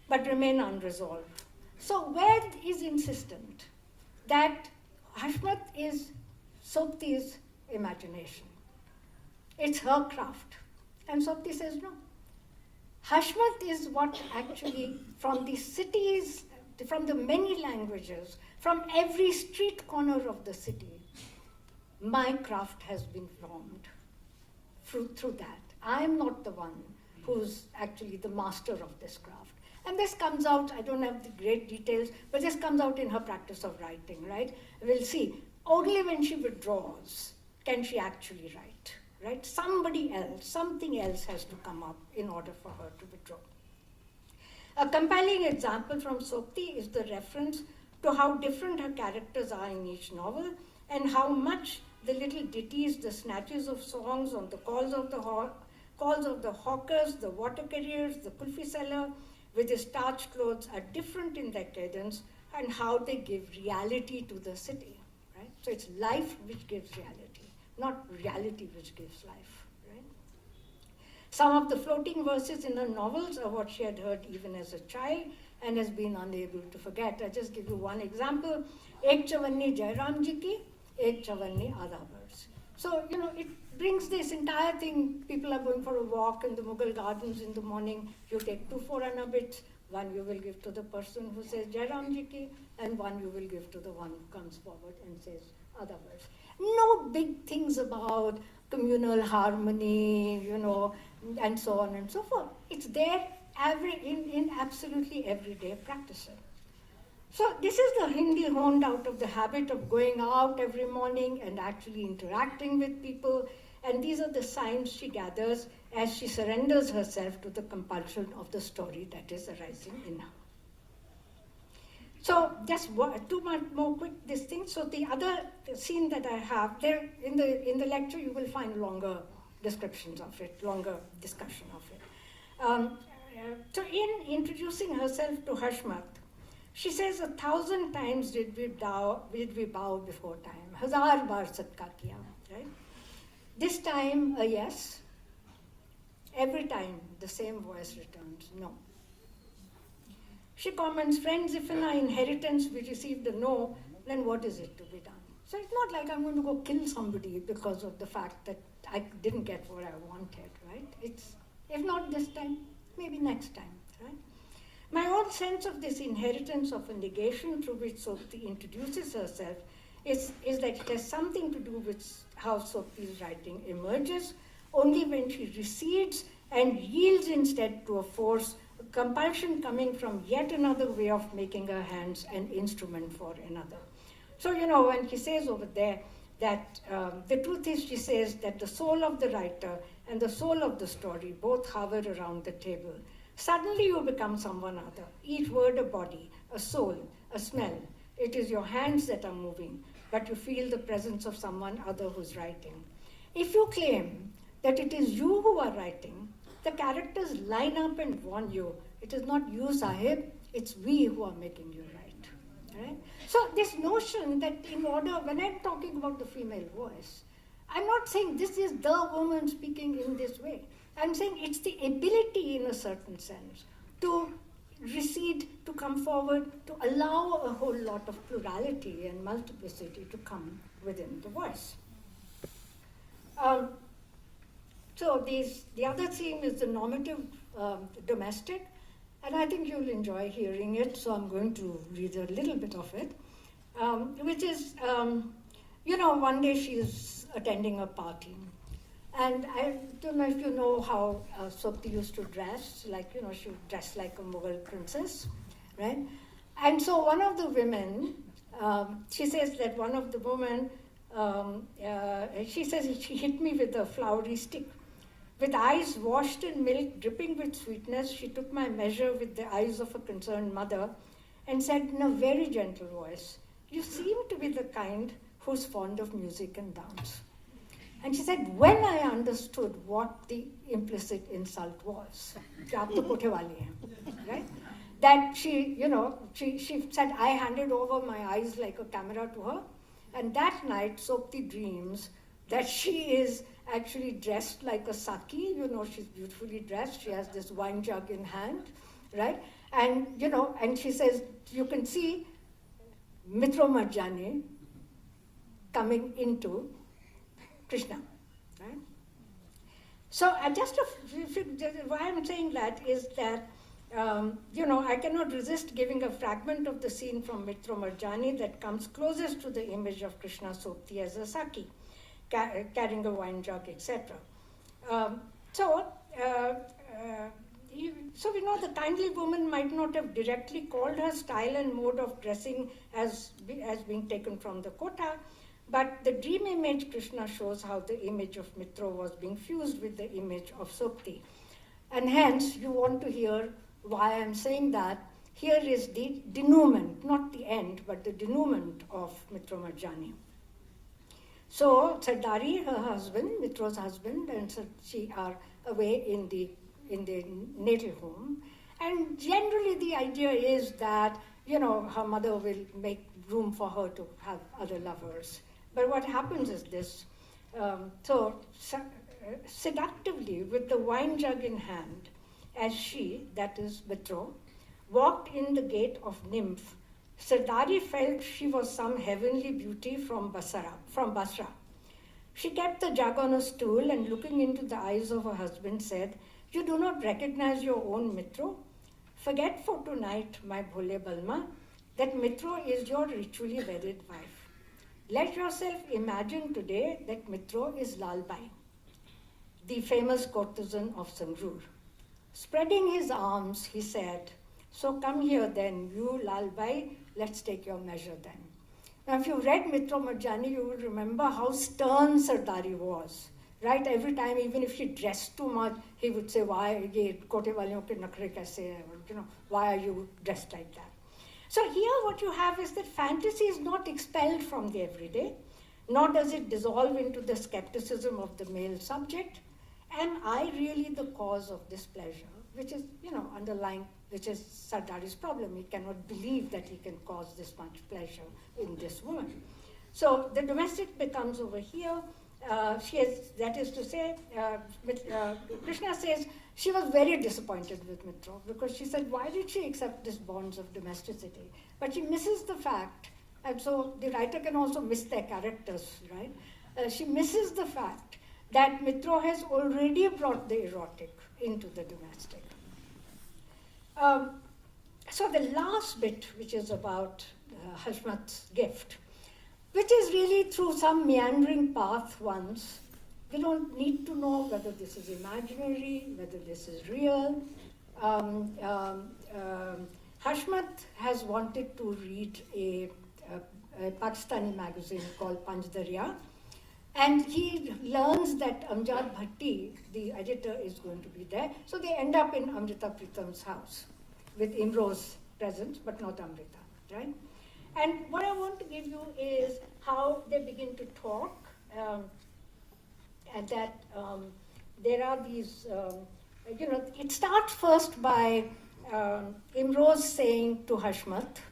but remain unresolved. So, Ved is insistent that Hashmat is Sopti's imagination. It's her craft. And Sopti says no. Hashmat is what actually, from the cities, from the many languages, from every street corner of the city, my craft has been formed through that. I am not the one who's actually the master of this craft. And this comes out, I don't have the great details, but this comes out in her practice of writing, right? We'll see. Only when she withdraws can she actually write. Right? Somebody else, something else has to come up in order for her to withdraw. A compelling example from Sopti is the reference to how different her characters are in each novel and how much the little ditties, the snatches of songs on the calls of the hawkers, the water carriers, the kulfi seller with his starched clothes are different in their cadence and how they give reality to the city. Right? So it's life which gives reality, not reality which gives life, right? Some of the floating verses in her novels are what she had heard even as a child and has been unable to forget. I'll just give you one example. Ek Chavanni Jairam Ji ki, Ek Chavanni Adha Verse. So, it brings this entire thing. People are going for a walk in the Mughal gardens in the morning. You take 2 4-anna bits. One you will give to the person who says Jairam Ji ki, and one you will give to the one who comes forward and says Adha Verse. No big things about communal harmony, and so on and so forth. It's there in absolutely everyday practices. So this is the Hindi honed out of the habit of going out every morning and actually interacting with people. And these are the signs she gathers as she surrenders herself to the compulsion of the story that is arising in her. So just 2 more quick this thing. So the other scene that I have there in the lecture, you will find longer descriptions of it, longer discussion of it. So in introducing herself to Hashmat, she says 1,000 times did we bow before time. Hazar bar satka kiya, right? This time a yes. Every time the same voice returns, no. She comments, friends, if in our inheritance we received a no, then what is it to be done? So it's not like I'm going to go kill somebody because of the fact that I didn't get what I wanted, right? It's, if not this time, maybe next time, right? My own sense of this inheritance of a negation through which Sopti introduces herself is that it has something to do with how Sopti's writing emerges only when she recedes and yields instead to a force, a compulsion coming from yet another way of making her hands an instrument for another. So, when he says over there, that the truth is, she says, that the soul of the writer and the soul of the story both hover around the table. Suddenly you become someone other, each word a body, a soul, a smell. It is your hands that are moving, but you feel the presence of someone other who's writing. If you claim that it is you who are writing, the characters line up and warn you. It is not you, Sahib, it's we who are making you write. Right? So this notion that in order, when I'm talking about the female voice, I'm not saying this is the woman speaking in this way. I'm saying it's the ability in a certain sense to recede, to come forward, to allow a whole lot of plurality and multiplicity to come within the voice. So the other theme is the normative domestic, and I think you'll enjoy hearing it, so I'm going to read a little bit of it, which is, one day she's attending a party, and I don't know if you know how Sopti used to dress, she would dress like a Mughal princess, right? And so one of the women, she says that one of the women, she says she hit me with a floury stick. With eyes washed in milk, dripping with sweetness, she took my measure with the eyes of a concerned mother and said in a very gentle voice, "You seem to be the kind who's fond of music and dance." And she said, when I understood what the implicit insult was, right? That she said, I handed over my eyes like a camera to her, and that night Sopti dreams that she is actually dressed like a saki, she's beautifully dressed, she has this wine jug in hand, right? And, and she says, you can see Mitro Marjani coming into Krishna, right? So why I'm saying that is that, I cannot resist giving a fragment of the scene from Mitro Marjani that comes closest to the image of Krishna Sopti as a saki, carrying a wine jug, etc. So we know the kindly woman might not have directly called her style and mode of dressing as being taken from the Kota, but the dream image Krishna shows how the image of Mitro was being fused with the image of Sopti. And hence, you want to hear why I'm saying that. Here is the denouement, not the end, but the denouement of Mitro Marjani. So Sardari, her husband, Mitro's husband, and she are away in the natal home. And generally the idea is that, her mother will make room for her to have other lovers. But what happens is this. Seductively, with the wine jug in hand, as she, that is Mitro, walked in the gate of nymph, Sardari felt she was some heavenly beauty from Basra. She kept the jug on a stool and looking into the eyes of her husband said, "You do not recognize your own Mitro? Forget for tonight, my Bhole Balma, that Mitro is your ritually wedded wife. Let yourself imagine today that Mitro is Lalbai, the famous courtesan of Sangrur." Spreading his arms, he said, "So come here then, you Lalbai, let's take your measure then." Now, if you read Mitro Marjani, you will remember how stern Sardari was, right? Every time, even if she dressed too much, he would say, "Why, ye kote waliyon ke nakhre kaise hai?" Why are you dressed like that? So here what you have is that fantasy is not expelled from the everyday, nor does it dissolve into the skepticism of the male subject. Am I really the cause of this pleasure? Which is, underlying, which is Sardari's problem. He cannot believe that he can cause this much pleasure in this woman. So the domestic becomes over here. That is to say, Krishna says she was very disappointed with Mitro because she said, why did she accept these bonds of domesticity? But she misses the fact, and so the writer can also miss their characters, right? She misses the fact that Mitro has already brought the erotic into the domestic. So the last bit, which is about Hashmat's gift, which is really through some meandering path once. We don't need to know whether this is imaginary, whether this is real. Hashmat has wanted to read a Pakistani magazine called Panj Darya. And he learns that Amjad Bhatti, the editor, is going to be there. So they end up in Amrita Pritam's house with Imroz present, but not Amrita, right? And what I want to give you is how they begin to talk, and that there are these, it starts first by Imroz saying to Hashmat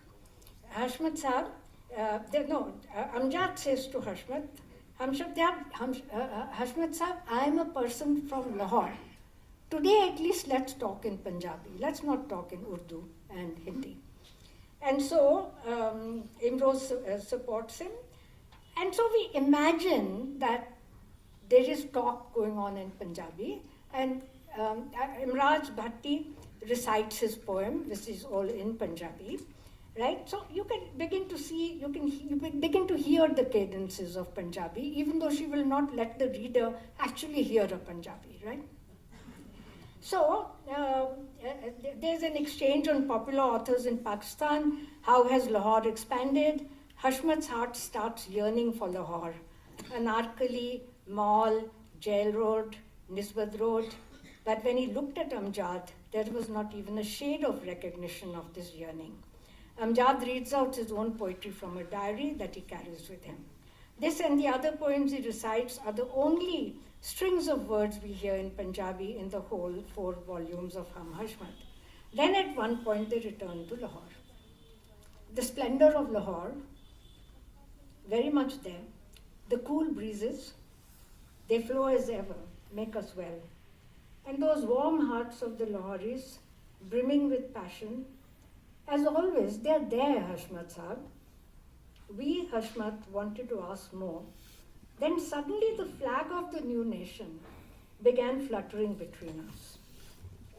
Sahab, Amjad says to Hashmat, Hashmat Sahab, I am a person from Lahore. Today, at least, let's talk in Punjabi. Let's not talk in Urdu and Hindi. And so, Imroz supports him. And so we imagine that there is talk going on in Punjabi. And Imraj Bhatti recites his poem. This is all in Punjabi. Right, so you can begin to see, you begin to hear the cadences of Punjabi, even though she will not let the reader actually hear a Punjabi, right? So there's an exchange on popular authors in Pakistan. How has Lahore expanded? Hashmat's heart starts yearning for Lahore. Anarkali, Mall, Jail Road, Nisbat Road. But when he looked at Amjad, there was not even a shade of recognition of this yearning. Amjad reads out his own poetry from a diary that he carries with him. This and the other poems he recites are the only strings of words we hear in Punjabi in the whole 4 volumes of Hum Hashmat. Then at one point they return to Lahore. The splendor of Lahore, very much there. The cool breezes, they flow as ever, make us well. And those warm hearts of the Lahoris, brimming with passion, as always, they are there, Hashmat Sahab. We, Hashmat, wanted to ask more. Then suddenly the flag of the new nation began fluttering between us.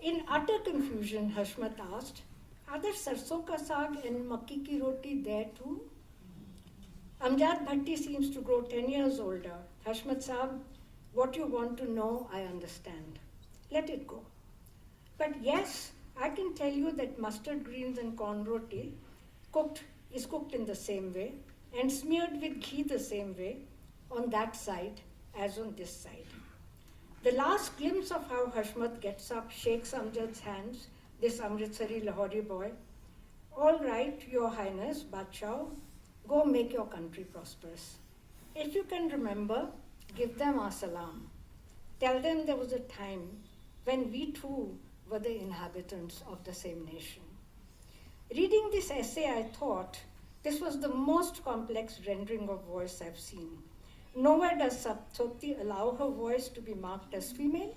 In utter confusion, Hashmat asked, are there sarson ka saag and makki ki roti there too? Amjad Bhatti seems to grow 10 years older. Hashmat Sahab, what you want to know, I understand. Let it go. But yes, I can tell you that mustard greens and corn roti is cooked in the same way and smeared with ghee the same way on that side as on this side. The last glimpse of how Hashmat gets up, shakes Amjad's hands, this Amritsari Lahori boy. All right, Your Highness, Badshah, go make your country prosperous. If you can remember, give them our salam. Tell them there was a time when we too were the inhabitants of the same nation. Reading this essay, I thought this was the most complex rendering of voice I've seen. Nowhere does Saptoti allow her voice to be marked as female,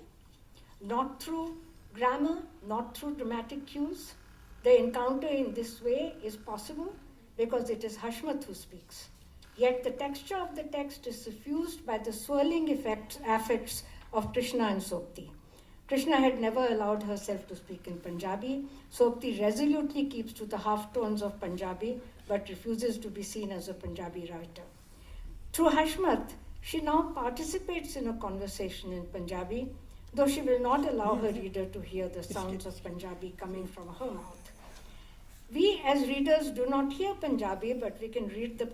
not through grammar, not through dramatic cues. The encounter in this way is possible because it is Hashmat who speaks. Yet the texture of the text is suffused by the swirling affects of Krishna and Sopti. Krishna had never allowed herself to speak in Punjabi. Sopti resolutely keeps to the half tones of Punjabi, but refuses to be seen as a Punjabi writer. Through Hashmat, she now participates in a conversation in Punjabi, though she will not allow her reader to hear the sounds of Punjabi coming from her mouth. We as readers do not hear Punjabi, but we can read the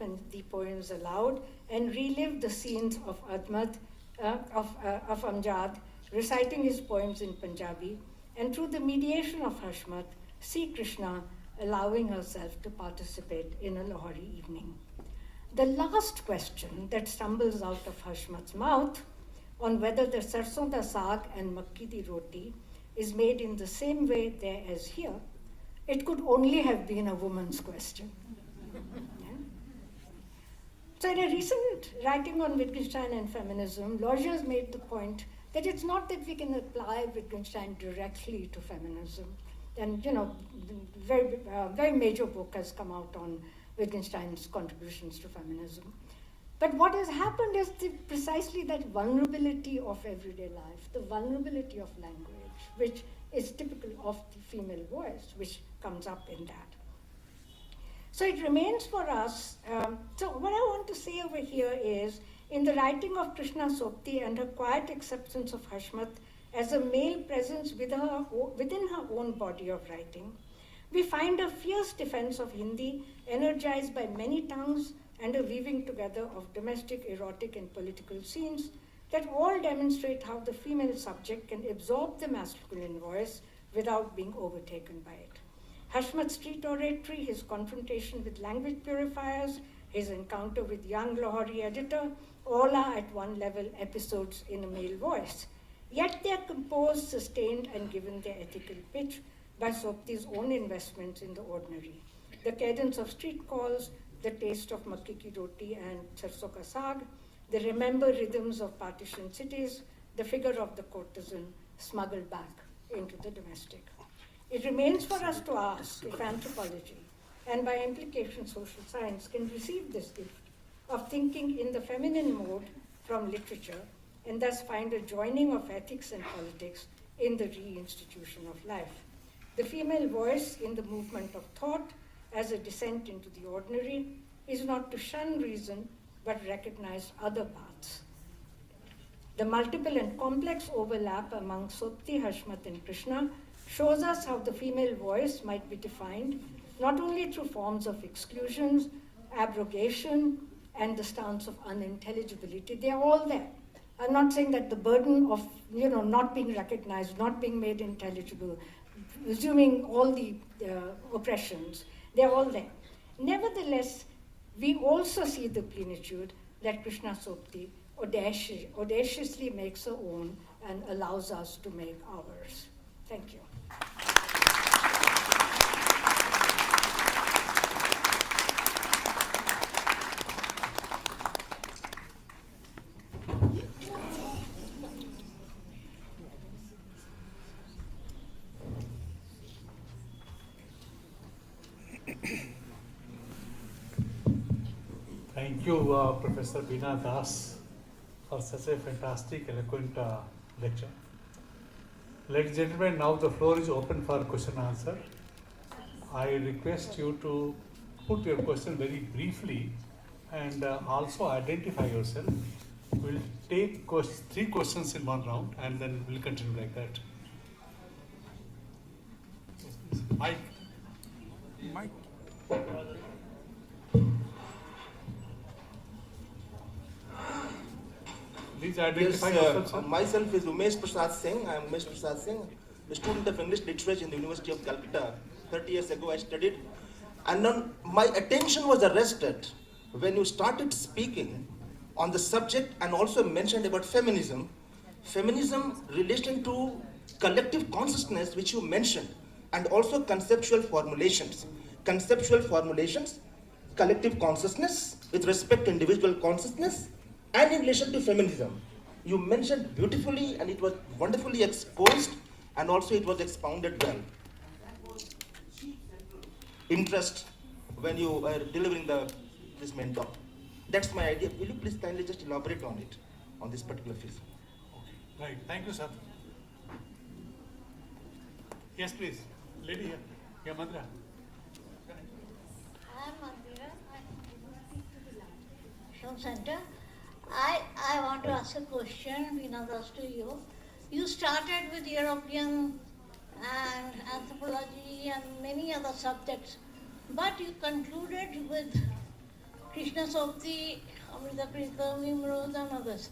poems aloud and relive the scenes of Amjad, reciting his poems in Punjabi, and through the mediation of Hashmat, see Krishna allowing herself to participate in a Lahori evening. The last question that stumbles out of Hashmat's mouth on whether the sarson da saag and makki di roti is made in the same way there as here, it could only have been a woman's question. Yeah? So in a recent writing on Wittgenstein and feminism, Logers made the point that it's not that we can apply Wittgenstein directly to feminism. And, very major book has come out on Wittgenstein's contributions to feminism. But what has happened is precisely that vulnerability of everyday life, the vulnerability of language, which is typical of the female voice, which comes up in that. So it remains for us, so what I want to say over here is, in the writing of Krishna Sopti and her quiet acceptance of Hashmat as a male presence within her own body of writing, we find a fierce defense of Hindi energized by many tongues and a weaving together of domestic, erotic, and political scenes that all demonstrate how the female subject can absorb the masculine voice without being overtaken by it. Hashmat's street oratory, his confrontation with language purifiers, his encounter with young Lahori editor, all are at one level episodes in a male voice. Yet they are composed, sustained, and given their ethical pitch by Sopti's own investments in the ordinary. The cadence of street calls, the taste of makki ki roti and sarson ka saag, the remember rhythms of partition cities, the figure of the courtesan smuggled back into the domestic. It remains for us to ask if anthropology, and by implication social science, can receive this gift of thinking in the feminine mode from literature and thus find a joining of ethics and politics in the reinstitution of life. The female voice in the movement of thought as a descent into the ordinary is not to shun reason, but recognize other paths. The multiple and complex overlap among Sopti, Hashmat, and Krishna shows us how the female voice might be defined not only through forms of exclusions, abrogation, and the stance of unintelligibility. They are all there. I'm not saying that the burden of not being recognized, not being made intelligible, assuming all the oppressions, they're all there. Nevertheless, we also see the plenitude that Krishna Sopti audaciously makes her own and allows us to make ours. Thank you. Thank you, Professor Beena Das, for such a fantastic, eloquent lecture. Ladies and gentlemen, now the floor is open for question and answer. I request you to put your question very briefly and also identify yourself. We'll take 3 questions in one round and then we'll continue like that. Mike. Mike. Please identify Yes, yourself, sir. myself is Umesh Prasad Singh. I am Umesh Prasad Singh, a student of English literature in the University of Calcutta. 30 years ago I studied, and my attention was arrested when you started speaking on the subject and also mentioned about feminism. Feminism relation to collective consciousness, which you mentioned, and also conceptual formulations. Conceptual formulations, collective consciousness with respect to individual consciousness, and in relation to feminism. You mentioned beautifully and it was wonderfully exposed and also it was expounded well. Interest when you were delivering this main talk. That's my idea. Will you please kindly just elaborate on it, on this particular phase? Okay, right. Thank you, sir. Yes, please. Lady here. Yeah, Mandra. I am Mandira. Show Center. I want to ask a question, Beena Das, to you. You started with European and anthropology and many other subjects, but you concluded with Krishna Sopti, Amrita Pritam, Nimrod, and others.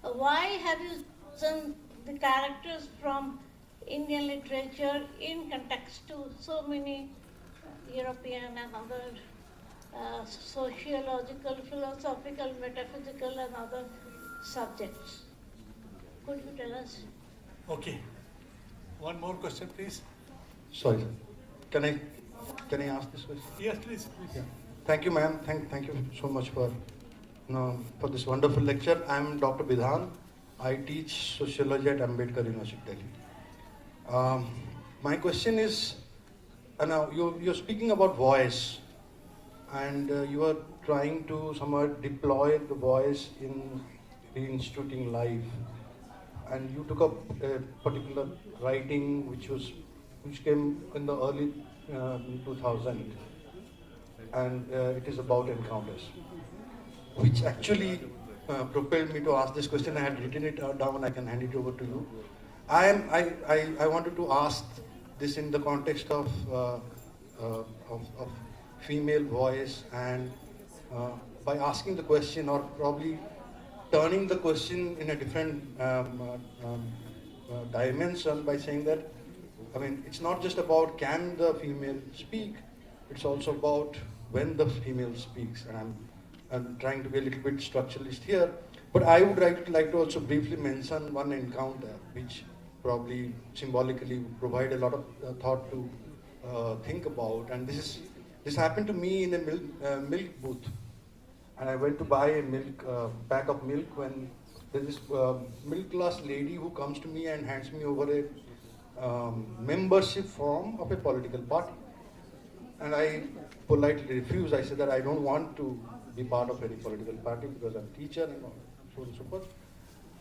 Why have you chosen the characters from Indian literature in context to so many European and other sociological, philosophical, metaphysical, and other subjects? Could you tell us? Okay. One more question, please. Sorry, sir. Can I ask this question? Yes, please. Yeah. Thank you, ma'am. Thank you so much for this wonderful lecture. I am Dr. Bidhan. I teach sociology at Ambedkar University, Delhi. My question is, now you're speaking about voice, and you are trying to somehow deploy the voice in reinstituting life. And you took up a particular writing which came in the early 2000, and it is about encounters, which actually propelled me to ask this question. I had written it down. I can hand it over to you. I wanted to ask this in the context of female voice and by asking the question, or probably turning the question in a different dimension by saying that, I mean, it's not just about can the female speak, it's also about when the female speaks. And I'm trying to be a little bit structuralist here, but I would like to also briefly mention one encounter which probably symbolically would provide a lot of thought to think about. And this happened to me in a milk booth. And I went to buy a pack of milk when there's this middle class lady who comes to me and hands me over a membership form of a political party. And I politely refused. I said that I don't want to be part of any political party because I'm a teacher and so on and so forth.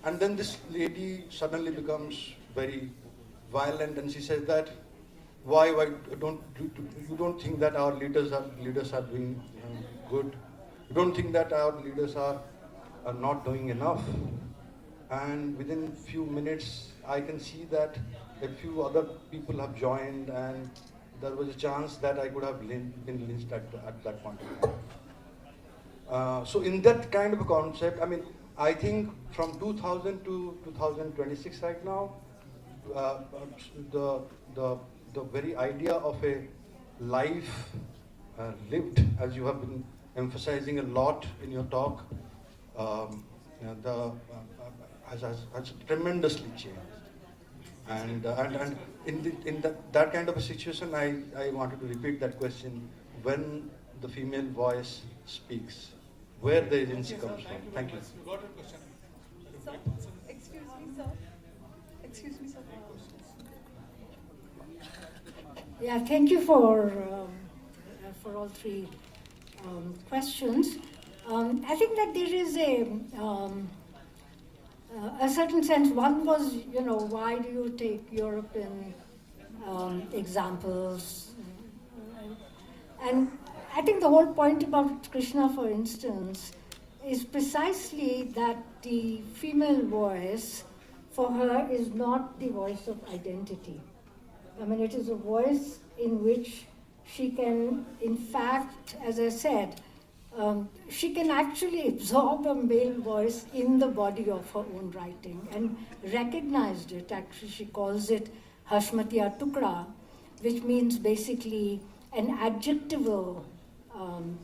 And then this lady suddenly becomes very violent, and she says that why don't you don't think that our leaders are doing good? You don't think that our leaders are not doing enough? And within few minutes, I can see that a few other people have joined, and there was a chance that I could have been lynched at that point of time. So in that kind of a concept, I mean, I think from 2000 to 2026 right now, the very idea of a life lived, as you have been emphasizing a lot in your talk, has tremendously changed. And in that kind of a situation, I wanted to repeat that question: when the female voice speaks, where the agency comes from. Thank you. You got a question? Sir, excuse me, sir. Excuse me, sir. Yeah, thank you for all three questions. I think that there is a certain sense. One was, why do you take European examples? And I think the whole point about Krishna, for instance, is precisely that the female voice for her is not the voice of identity. I mean, it is a voice in which she can, in fact, as I said, she can actually absorb a male voice in the body of her own writing and recognized it. Actually, she calls it Hashmatiya Tukra, which means basically an adjectival, an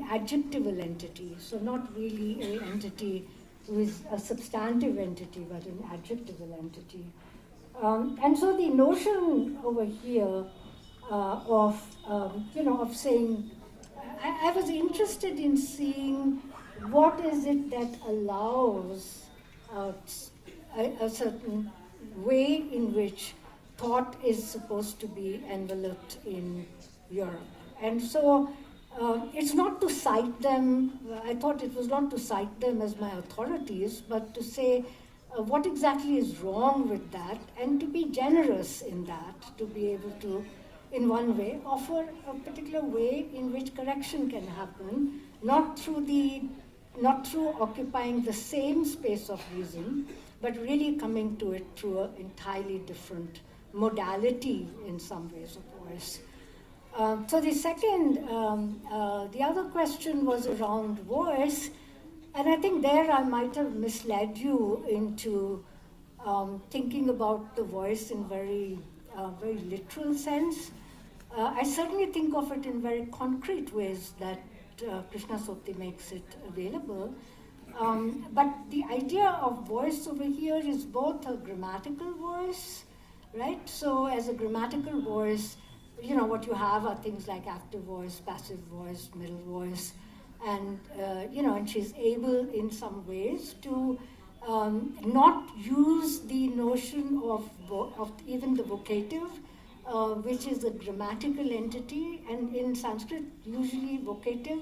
adjectival entity. So not really an entity with a substantive entity, but an adjectival entity. And so the notion over here of saying, I was interested in seeing what is it that allows a certain way in which thought is supposed to be enveloped in Europe. And so it's not to cite them, I thought it was not to cite them as my authorities, but to say what exactly is wrong with that, and to be generous in that, to be able to, in one way, offer a particular way in which correction can happen, not through occupying the same space of reason, but really coming to it through an entirely different modality in some ways of voice. So the second, the other question was around voice, and I think there I might have misled you into thinking about the voice in very literal sense. I certainly think of it in very concrete ways that Krishna Sukti makes it available. But the idea of voice over here is both a grammatical voice, right? So as a grammatical voice, what you have are things like active voice, passive voice, middle voice, and and she's able in some ways to not use the notion of even the vocative, which is a grammatical entity, and in Sanskrit, usually vocative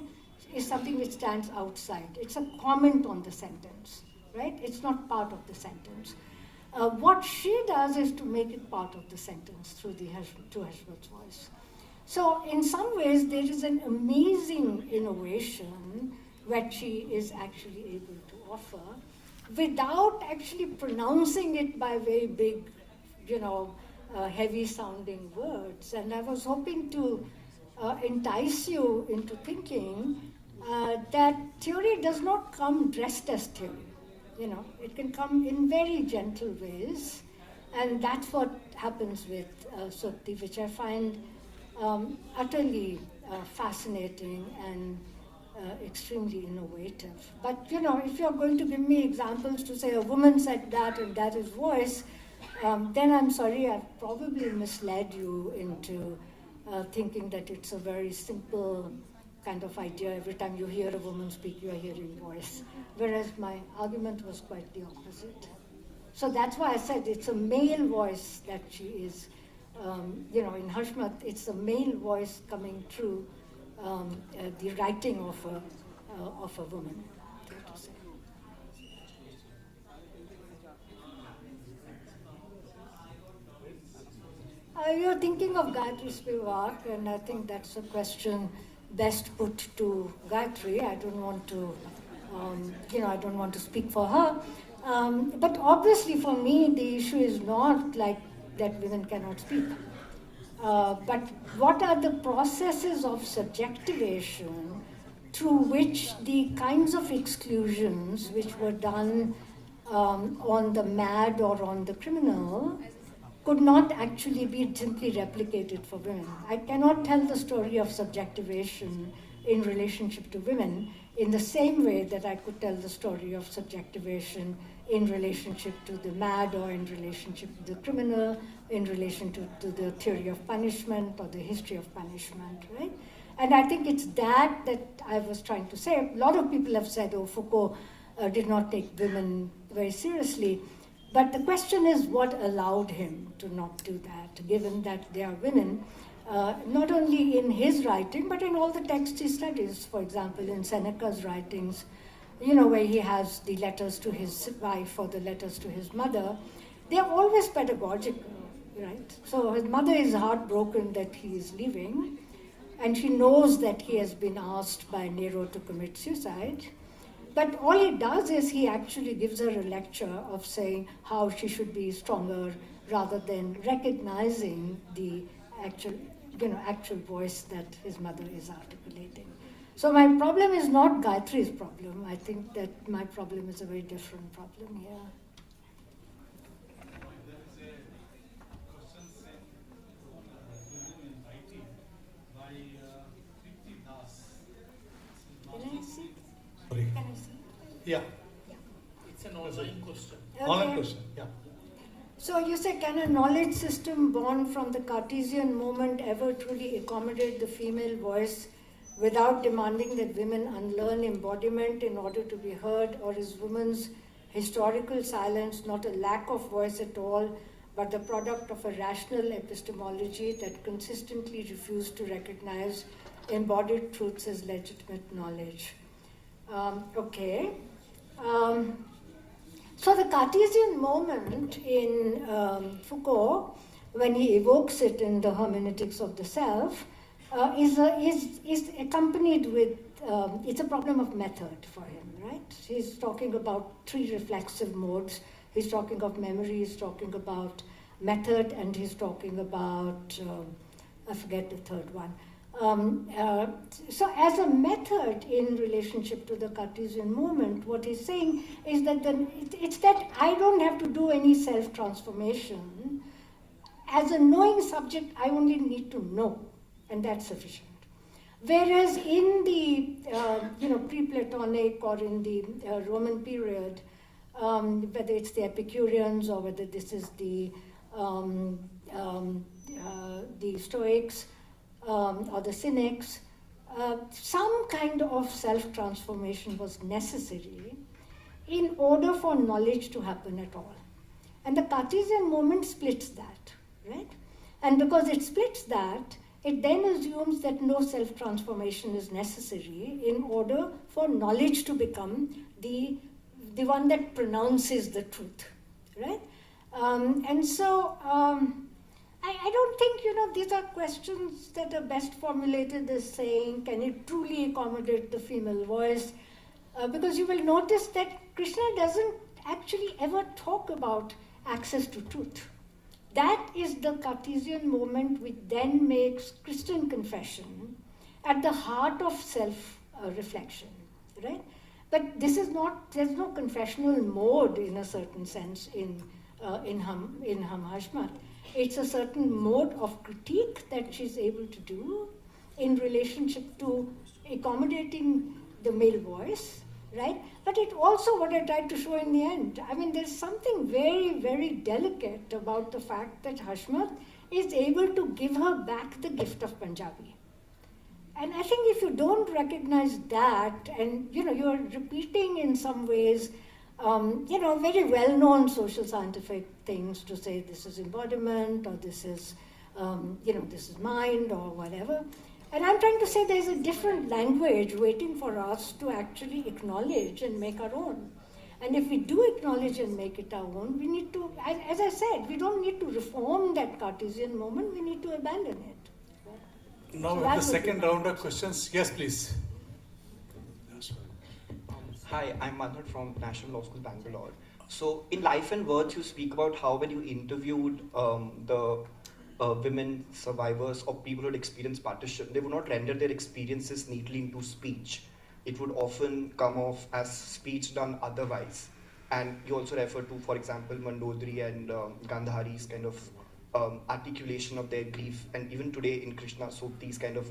is something which stands outside. It's a comment on the sentence, right? It's not part of the sentence. What she does is to make it part of the sentence through Heshwat's voice. So in some ways, there is an amazing innovation that she is actually able to offer without actually pronouncing it by very big, heavy-sounding words. And I was hoping to entice you into thinking that theory does not come dressed as theory. You know, it can come in very gentle ways, and that's what happens with Sukti, which I find utterly fascinating and extremely innovative. But you know, if you're going to give me examples to say a woman said that and that is voice, then I'm sorry, I've probably misled you into thinking that it's a very simple kind of idea. Every time you hear a woman speak, you are hearing voice. Whereas my argument was quite the opposite. So that's why I said it's a male voice that she is, you know, in Hashmat, it's a male voice coming through the writing of a woman. So to say. You're thinking of Gayatri Spivak, and I think that's a question best put to Gayatri. I don't want to, you know, I don't want to speak for her. But obviously, for me, the issue is not like that women cannot speak. But what are the processes of subjectivation through which the kinds of exclusions which were done on the mad or on the criminal could not actually be simply replicated for women. I cannot tell the story of subjectivation in relationship to women in the same way that I could tell the story of subjectivation in relationship to the mad or in relationship to the criminal, in relation to the theory of punishment or the history of punishment, right? And I think it's that I was trying to say. A lot of people have said, oh, Foucault did not take women very seriously. But the question is what allowed him to not do that, given that they are women, not only in his writing, but in all the texts he studies. For example, in Seneca's writings, you know, where he has the letters to his wife or the letters to his mother, they're always pedagogical, right? So his mother is heartbroken that he is leaving, and she knows that he has been asked by Nero to commit suicide. But all he does is he actually gives her a lecture of saying how she should be stronger rather than recognizing the actual voice that his mother is articulating. So my problem is not Gayatri's problem. I think that my problem is a very different problem here. Can I see? Sorry. Can I see? Yeah. It's an online question. Online question. Yeah. So you say, can a knowledge system born from the Cartesian moment ever truly accommodate the female voice without demanding that women unlearn embodiment in order to be heard, or is women's historical silence not a lack of voice at all, but the product of a rational epistemology that consistently refused to recognize embodied truths as legitimate knowledge? So the Cartesian moment in Foucault, when he evokes it in the Hermeneutics of the Self, is accompanied with, it's a problem of method for him, right? He's talking about three reflexive modes. He's talking of memory, he's talking about method, and he's talking about, I forget the third one. So as a method in relationship to the Cartesian moment, what he's saying is that it's that I don't have to do any self-transformation. As a knowing subject, I only need to know, and that's sufficient. Whereas in the pre-Platonic or in the Roman period, whether it's the Epicureans or whether this is the Stoics, or the Cynics, some kind of self-transformation was necessary in order for knowledge to happen at all. And the Cartesian moment splits that, right? And because it splits that, it then assumes that no self-transformation is necessary in order for knowledge to become the one that pronounces the truth, right? I don't think, these are questions that are best formulated as saying, can it truly accommodate the female voice? Because you will notice that Krishna doesn't actually ever talk about access to truth. That is the Cartesian moment which then makes Christian confession at the heart of self reflection, right? But this is not, there's no confessional mode in a certain sense in Hum Hashmat. It's a certain mode of critique that she's able to do in relationship to accommodating the male voice, right? But it also, what I tried to show in the end, I mean, there's something very, very delicate about the fact that Hashmat is able to give her back the gift of Punjabi. And I think if you don't recognize that, and you're repeating in some ways, very well-known social scientific things to say this is embodiment, or this is, this is mind, or whatever. And I'm trying to say there's a different language waiting for us to actually acknowledge and make our own. And if we do acknowledge and make it our own, we need to, as I said, we don't need to reform that Cartesian moment, we need to abandon it. Now, So the that second would be round of questions. Yes, please. Hi, I'm Manoj from National Law School, Bangalore. So, in Life and Words, you speak about how when you interviewed the women survivors or people who had experienced partition, they would not render their experiences neatly into speech. It would often come off as speech done otherwise. And you also refer to, for example, Mandodari and Gandhari's kind of articulation of their grief, and even today in Krishna Sukti's kind of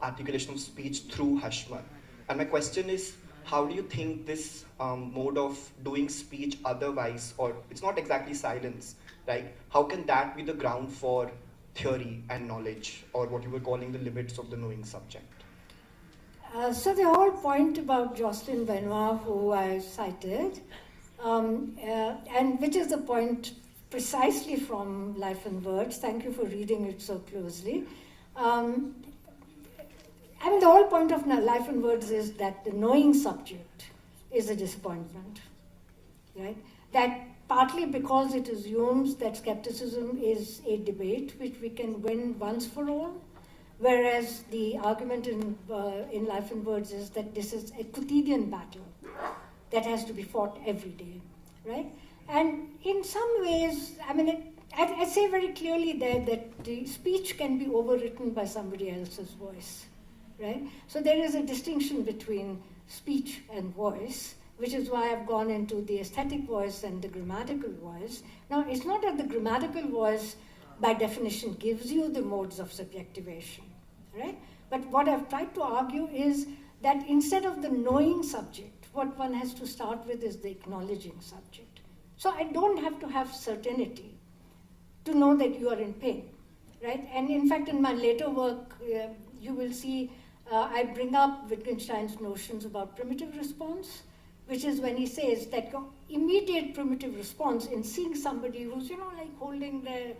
articulation of speech through Hashmat. And my question is, how do you think this mode of doing speech otherwise, or it's not exactly silence, right? How can that be the ground for theory and knowledge, or what you were calling the limits of the knowing subject? So the whole point about Jocelyn Benoit, who I cited, and which is the point precisely from Life and Words, thank you for reading it so closely. I mean, the whole point of Life and Words is that the knowing subject is a disappointment, right? That partly because it assumes that skepticism is a debate which we can win once for all, whereas the argument in Life and Words is that this is a quotidian battle that has to be fought every day, right? And in some ways, I mean, I say very clearly there that the speech can be overwritten by somebody else's voice, right? So there is a distinction between speech and voice, which is why I've gone into the aesthetic voice and the grammatical voice. Now, it's not that the grammatical voice, by definition, gives you the modes of subjectivation, right? But what I've tried to argue is that instead of the knowing subject, what one has to start with is the acknowledging subject. So I don't have to have certainty to know that you are in pain, right? And in fact, in my later work, you will see I bring up Wittgenstein's notions about primitive response, which is when he says that your immediate primitive response in seeing somebody who's, like holding their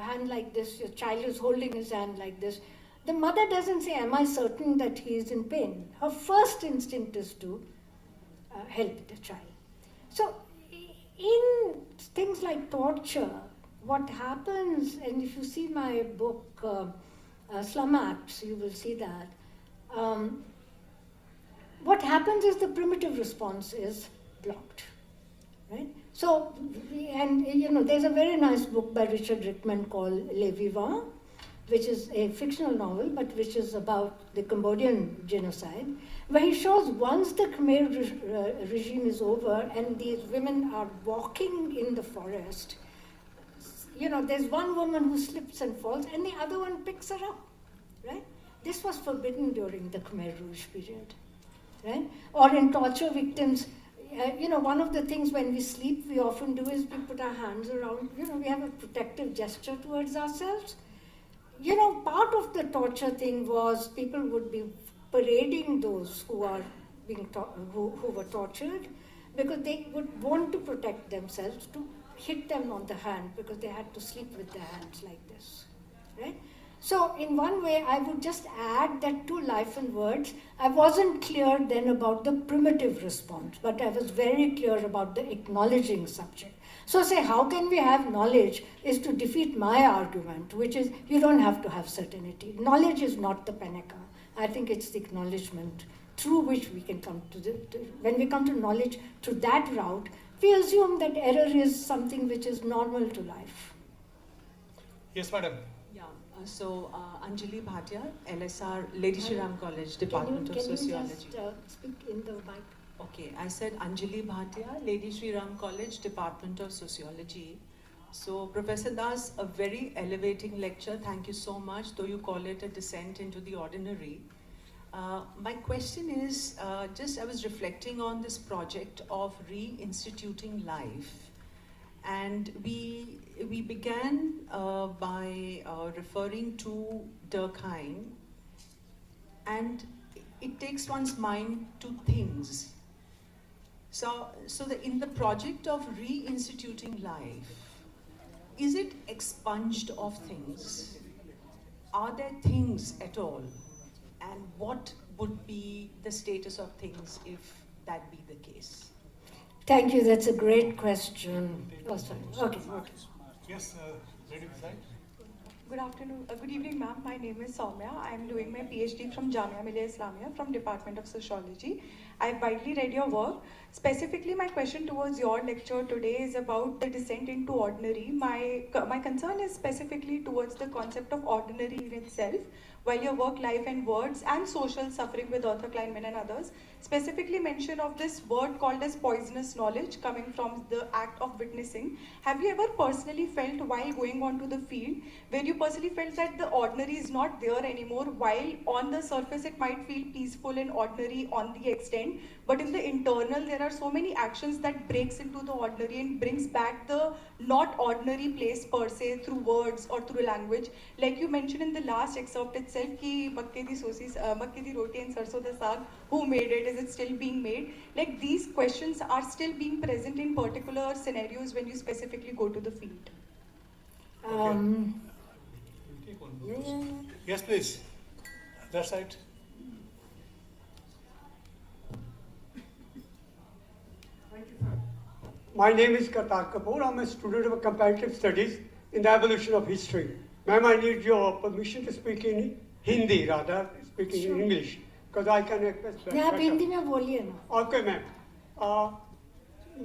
hand like this, your child is holding his hand like this, the mother doesn't say, am I certain that he is in pain? Her first instinct is to help the child. So in things like torture, what happens, and if you see my book, Slum Acts, you will see that, what happens is the primitive response is blocked, right? So, and there's a very nice book by Richard Rickman called Les Vivants, which is a fictional novel, but which is about the Cambodian genocide, where he shows once the Khmer regime is over and these women are walking in the forest, there's one woman who slips and falls and the other one picks her up, right? This was forbidden during the Khmer Rouge period, right? Or in torture victims, one of the things when we sleep, we often do is we put our hands around, we have a protective gesture towards ourselves. Part of the torture thing was people would be parading those who are being who were tortured because they would want to protect themselves, to hit them on the hand because they had to sleep with their hands like this, right? So in one way, I would just add that to Life and Words, I wasn't clear then about the primitive response, but I was very clear about the acknowledging subject. So say, how can we have knowledge is to defeat my argument, which is you don't have to have certainty. Knowledge is not the Peneka. I think it's the acknowledgement through which we can come to when we come to knowledge through that route, we assume that error is something which is normal to life. Yes, madam. Yeah, Anjali Bhatia, LSR, Lady Shri Ram College, Department of Sociology. Can you just speak in the mic? Okay, I said Anjali Bhatia, Lady Shri Ram College, Department of Sociology. So, Professor Das, a very elevating lecture. Thank you so much, though you call it a descent into the ordinary. My question is, I was reflecting on this project of reinstituting life. And we began by referring to Durkheim, and it takes one's mind to things. So in the project of reinstituting life, is it expunged of things? Are there things at all? And what would be the status of things if that be the case? Thank you, that's a great question. Oh, sorry. Okay. Yes, ready beside? Good afternoon, good evening ma'am. My name is Soumya. I am doing my PhD from Jamia Millia Islamia from Department of Sociology. I have widely read your work. Specifically, my question towards your lecture today is about the descent into ordinary. My concern is specifically towards the concept of ordinary in itself, while your work Life and Words and Social Suffering with Arthur Kleinman and others specifically mention of this word called as poisonous knowledge coming from the act of witnessing. Have you ever personally felt while going on to the field where you personally felt that the ordinary is not there anymore, while on the surface it might feel peaceful and ordinary on the extent, but in the internal there are so many actions that breaks into the ordinary and brings back the not ordinary place per se through words or through language? Like you mentioned in the last excerpt itself, ki makke di roti and sarson da saag, who made it? Is it still being made? Like these questions are still being present in particular scenarios when you specifically go to the field. Yes, please. That side. My name is Kartar Kapoor. I'm a student of comparative studies in the evolution of history. Ma'am, I need your permission to speak in Hindi rather speaking in English, because I can express better. आप हिंदी में बोलिए ना. Okay, ma'am.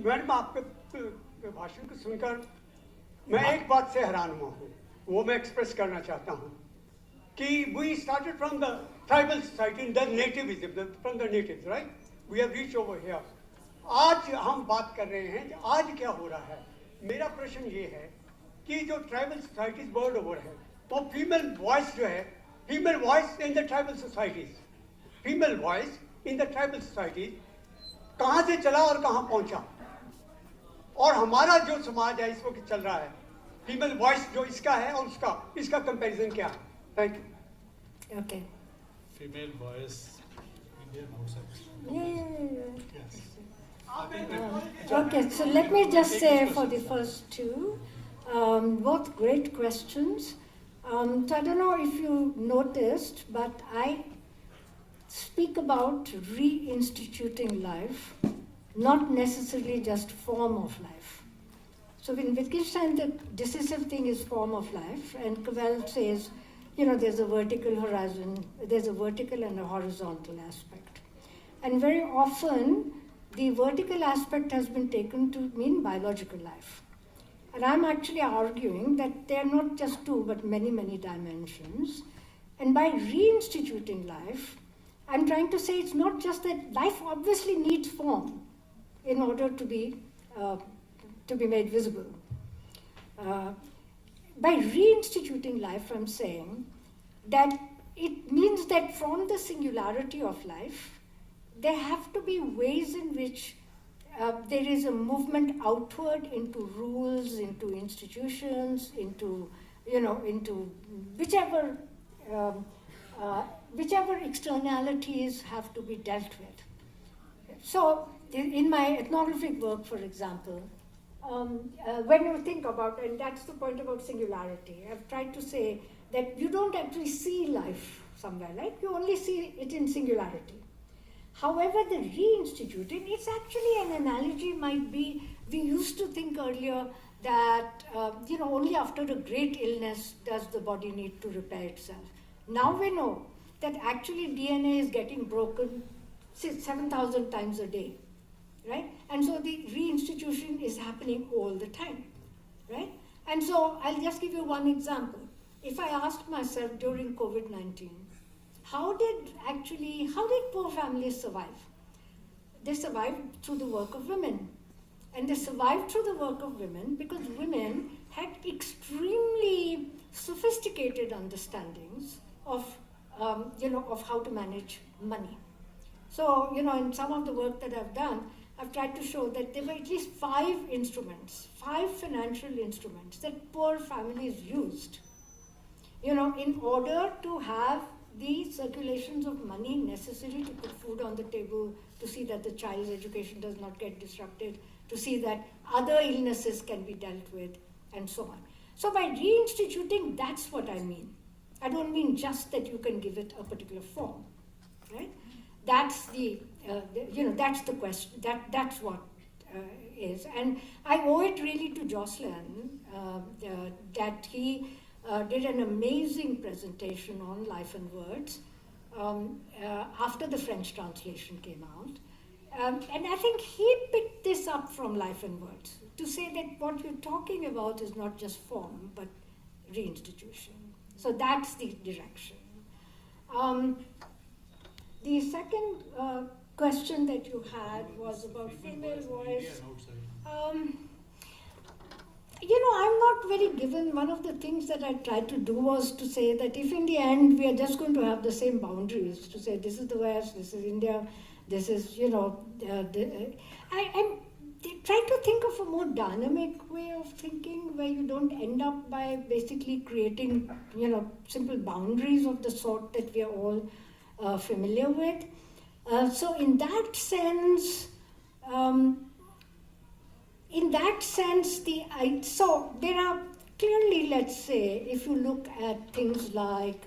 Madam आपके भाषण को सुनकर मैं एक बात से हैरान हुआ हूँ, वो मैं एक्सप्रेस करना चाहता हूँ कि we started from the tribal society in the nativism, from the natives, right? We have reached over here. आज हम बात कर रहे हैं कि आज क्या हो रहा है. मेरा प्रश्न ये है कि जो ट्राइबल सोसाइटीज वर्ल्ड ओवर है, वो फीमेल वॉइस जो है, female voice in the tribal societies, female voice in the tribal societies कहाँ से चला और कहाँ पहुँचा, और हमारा जो समाज है इस वक्त चल रहा है, फीमेल वॉइस जो इसका है और इसका कंपैरिजन क्या है? Thank you. Okay. Female voice, Indian outside. Yeah. Yes. Okay, so let me just say for the first two, both great questions. So I don't know if you noticed, but I speak about reinstituting life, not necessarily just form of life. So in Wittgenstein, the decisive thing is form of life, and Cavell says, there's a vertical horizon, there's a vertical and a horizontal aspect. And very often, the vertical aspect has been taken to mean biological life. And I'm actually arguing that there are not just two, but many, many dimensions. And by reinstituting life, I'm trying to say it's not just that life obviously needs form in order to be made visible. By reinstituting life, I'm saying that it means that from the singularity of life, there have to be ways in which there is a movement outward into rules, into institutions, into whichever externalities have to be dealt with. So, in my ethnographic work, for example, when you think about, and that's the point about singularity, I've tried to say that you don't actually see life somewhere, right? You only see it in singularity. However, the reinstituting, it's actually an analogy might be, we used to think earlier that, only after a great illness does the body need to repair itself. Now we know that actually DNA is getting broken 7,000 times a day, right? And so the reinstitution is happening all the time, right? And so I'll just give you one example. if I asked myself during COVID-19, how did poor families survive? They survived through the work of women. And they survived through the work of women because women had extremely sophisticated understandings of how to manage money. So, in some of the work that I've done, I've tried to show that there were at least 5 financial instruments that poor families used, in order to have the circulations of money necessary to put food on the table, to see that the child's education does not get disrupted, to see that other illnesses can be dealt with, and so on. So by reinstituting, that's what I mean. I don't mean just that you can give it a particular form, right? That's that's the question. That's what is. And I owe it really to Jocelyn that he did an amazing presentation on Life and Words after the French translation came out. And I think he picked this up from Life and Words to say that what you're talking about is not just form, but reinstitution. So that's the direction. The second question that you had was about female voice. I'm not very given. One of the things that I tried to do was to say that if in the end we are just going to have the same boundaries, to say this is the West, this is India, this is, I'm trying to think of a more dynamic way of thinking where you don't end up by basically creating, simple boundaries of the sort that we are all familiar with. So in that sense, so there are clearly, let's say, if you look at things like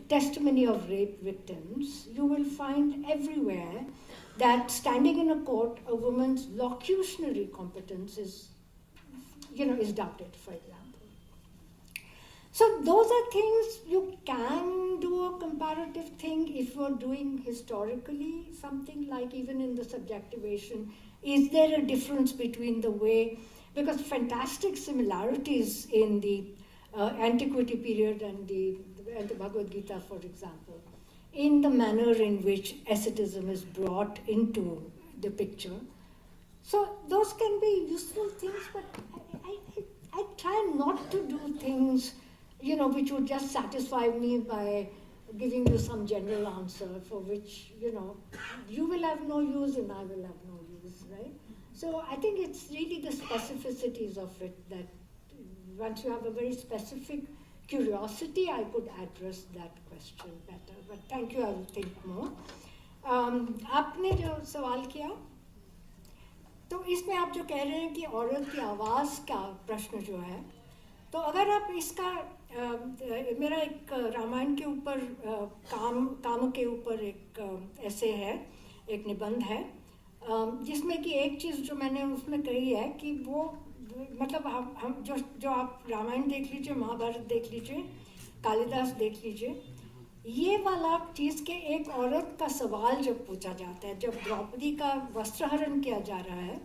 testimony of rape victims, you will find everywhere that standing in a court, a woman's locutionary competence is doubted, for example. So those are things you can do a comparative thing if you're doing historically something like even in the subjectivation. Is there a difference between the way, because fantastic similarities in the antiquity period and the Bhagavad Gita, for example, in the manner in which asceticism is brought into the picture. So those can be useful things, but I try not to do things which would just satisfy me by giving you some general answer for which, you will have no use and I will have no use, right? So I think it's really the specificities of it that once you have a very specific curiosity, I could address that question better. But thank you, I will think more. आपने जो सवाल किया, तो इसमें आप जो कह रहे हैं कि औरत की आवाज़ का प्रश्न जो है, तो अगर आप इसका मेरा एक रामायण के ऊपर काम के ऊपर एक ऐसे है, एक निबंध है, जिसमें कि एक चीज़ जो मैंने उसमें कही है कि वो मतलब हम जो आप रामायण देख लीजिए, महाभारत देख लीजिए, कालिदास देख लीजिए, ये वाला चीज़ के एक औरत का सवाल जब पूछा जाता है, जब द्रौपदी का वस्त्रहरण किया जा रहा है,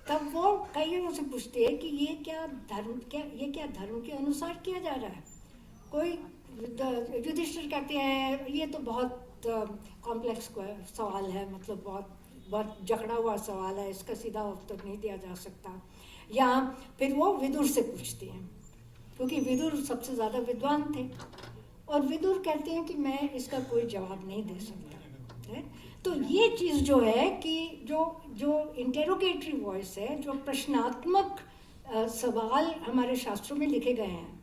तब वो कई उनसे पूछते हैं कि ये क्या धर्म के अनुसार किया जा रहा है. कोई युधिष्ठिर कहते हैं ये तो बहुत कॉम्प्लेक्स सवाल है, मतलब बहुत जकड़ा हुआ सवाल है, इसका सीधा उत्तर नहीं दिया जा सकता. या फिर वो विदुर से पूछती हैं, क्योंकि विदुर सबसे ज़्यादा विद्वान थे, और विदुर कहते हैं कि मैं इसका कोई जवाब नहीं दे सकता है. तो ये चीज़ जो है कि जो इंटेरोगेटरी वॉइस है, जो प्रश्नात्मक सवाल हमारे शास्त्रों में लिखे गए हैं,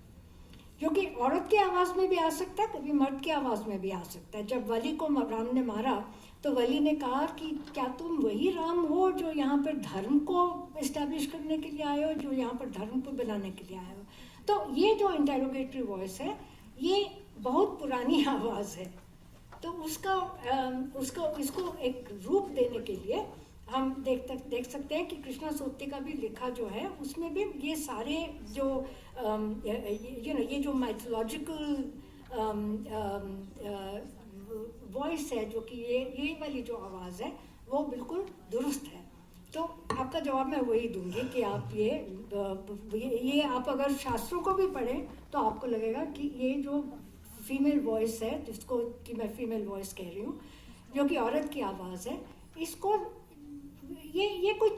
जो कि औरत की आवाज़ में भी आ सकता है, कभी मर्द की आवाज़ में भी आ सकता है. जब वली को राम ने मारा तो वली ने कहा कि क्या तुम वही राम हो जो यहाँ पर धर्म को इस्टेब्लिश करने के लिए आए हो, जो यहाँ पर धर्म को बनाने के लिए आए हो. तो ये जो इंटेरोगेटरी वॉइस है, ये बहुत पुरानी आवाज़ है. तो इसको एक रूप देने के लिए हम देख सकते हैं कि कृष्णा सोप्ती का भी लिखा जो है, उसमें भी ये सारे जो ये जो माइथोलॉजिकल वॉइस है, जो कि ये वाली जो आवाज़ है, वो बिल्कुल दुरुस्त है. तो आपका जवाब मैं वही दूंगी कि आप ये आप अगर शास्त्रों को भी पढ़ें तो आपको लगेगा कि ये जो फीमेल वॉइस है, जिसको कि मैं फीमेल वॉइस कह रही हूँ, जो कि औरत की आवाज़ है, इसको ये कोई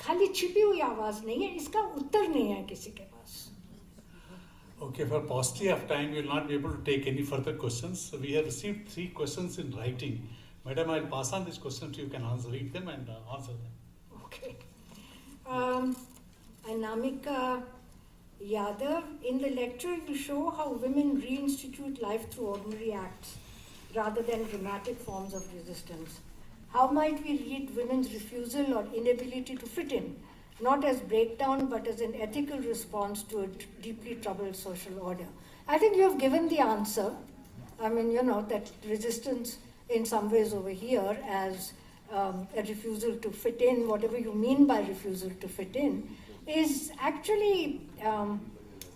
खाली छिपी हुई आवाज़ नहीं है, इसका उत्तर नहीं है किसी के पास. Okay, for paucity of time, we will not be able to take any further questions. So we have received 3 questions in writing. Madam, I will pass on these questions to you. Can read them and answer them. Okay. Anamika Yadav, in the lecture you show how women reinstitute life through ordinary acts rather than dramatic forms of resistance. How might we read women's refusal or inability to fit in, not as breakdown but as an ethical response to a deeply troubled social order? I think you have given the answer. I mean, you know, that resistance in some ways over here as a refusal to fit in, whatever you mean by refusal to fit in, is actually,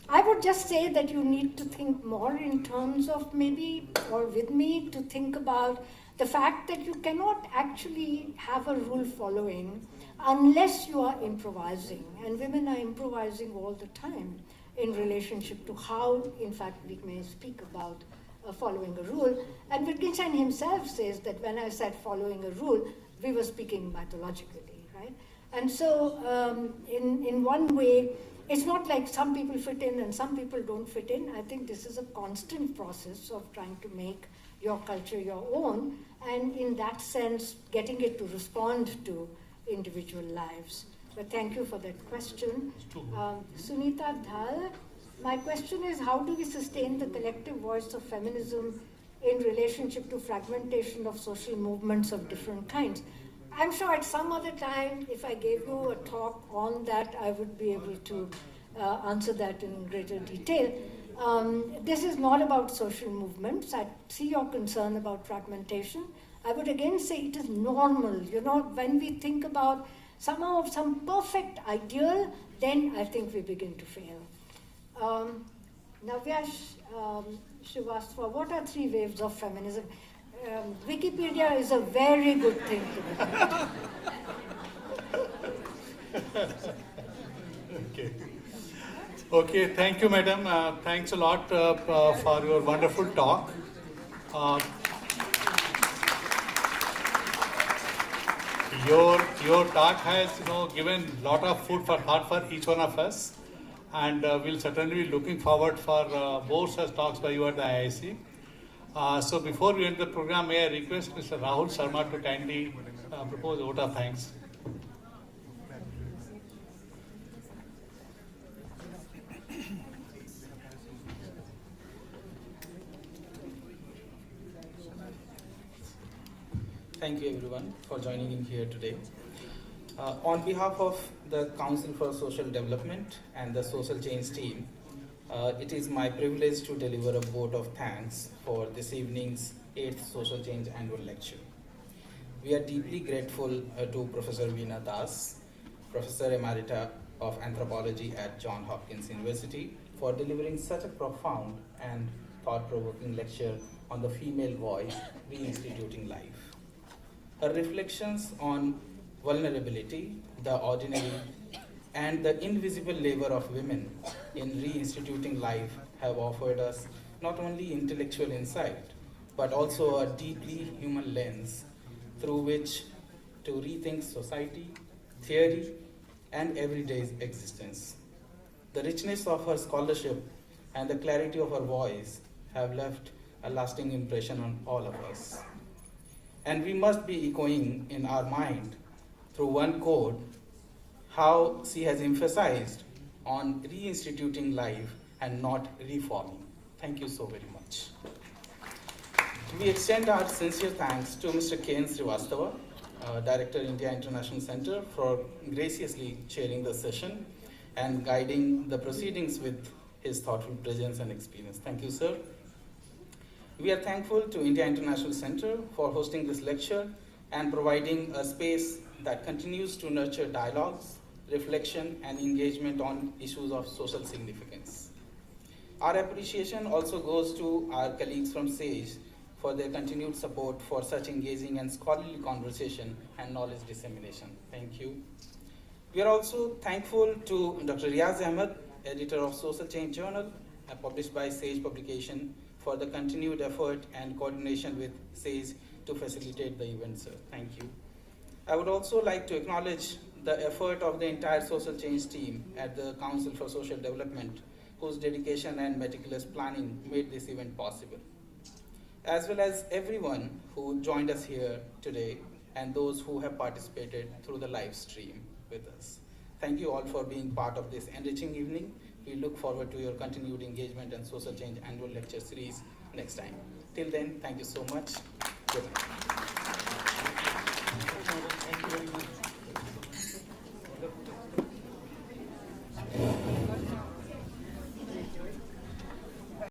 I would just say that you need to think more in terms of maybe, or with me, to think about the fact that you cannot actually have a rule following unless you are improvising. And women are improvising all the time in relationship to how, in fact, we may speak about following a rule. And Wittgenstein himself says that when I said following a rule, we were speaking mythologically, right? And so in one way, it's not like some people fit in and some people don't fit in. I think this is a constant process of trying to make your culture your own, and in that sense, getting it to respond to individual lives. But thank you for that question. Sunita Dhal, my question is, how do we sustain the collective voice of feminism in relationship to fragmentation of social movements of different kinds? I'm sure at some other time, if I gave you a talk on that, I would be able to answer that in greater detail. This is not about social movements. I see your concern about fragmentation. I would again say it is normal. You know, when we think about somehow some perfect ideal, then I think we begin to fail. Navyash Srivastava, what are 3 waves of feminism? Wikipedia is a very good thing to do. Okay, thank you, madam. Thanks a lot for your wonderful talk. Your talk has, given a lot of food for thought for each one of us, and we'll certainly be looking forward for more such talks by you at the IIC. So before we end the program, may I request Mr. Rahul Sharma to kindly propose a vote of thanks. Thank you everyone for joining in here today. On behalf of the Council for Social Development and the Social Change team, it is my privilege to deliver a vote of thanks for this evening's 8th Social Change Annual Lecture. We are deeply grateful to Professor Veena Das, Professor Emerita of Anthropology at Johns Hopkins University, for delivering such a profound and thought-provoking lecture on the female voice reinstituting life. Her reflections on vulnerability, the ordinary, and the invisible labor of women in reinstituting life have offered us not only intellectual insight, but also a deeply human lens through which to rethink society, theory, and everyday existence. The richness of her scholarship and the clarity of her voice have left a lasting impression on all of us. And we must be echoing in our mind through one quote how she has emphasized on reinstituting life and not reforming. Thank you so very much. We extend our sincere thanks to Mr. K.N. Srivastava, Director, India International Center, for graciously chairing the session and guiding the proceedings with his thoughtful presence and experience. Thank you, sir. We are thankful to India International Center for hosting this lecture and providing a space that continues to nurture dialogues, reflection, and engagement on issues of social significance. Our appreciation also goes to our colleagues from SAGE for their continued support for such engaging and scholarly conversation and knowledge dissemination. Thank you. We are also thankful to Dr. Riaz Ahmed, editor of Social Change Journal, published by SAGE Publication, for the continued effort and coordination with SAGE to facilitate the event, sir. Thank you. I would also like to acknowledge the effort of the entire social change team at the Council for Social Development, whose dedication and meticulous planning made this event possible, as well as everyone who joined us here today and those who have participated through the live stream with us. Thank you all for being part of this enriching evening. We look forward to your continued engagement and social change annual lecture series next time. Till then, thank you so much. Good night.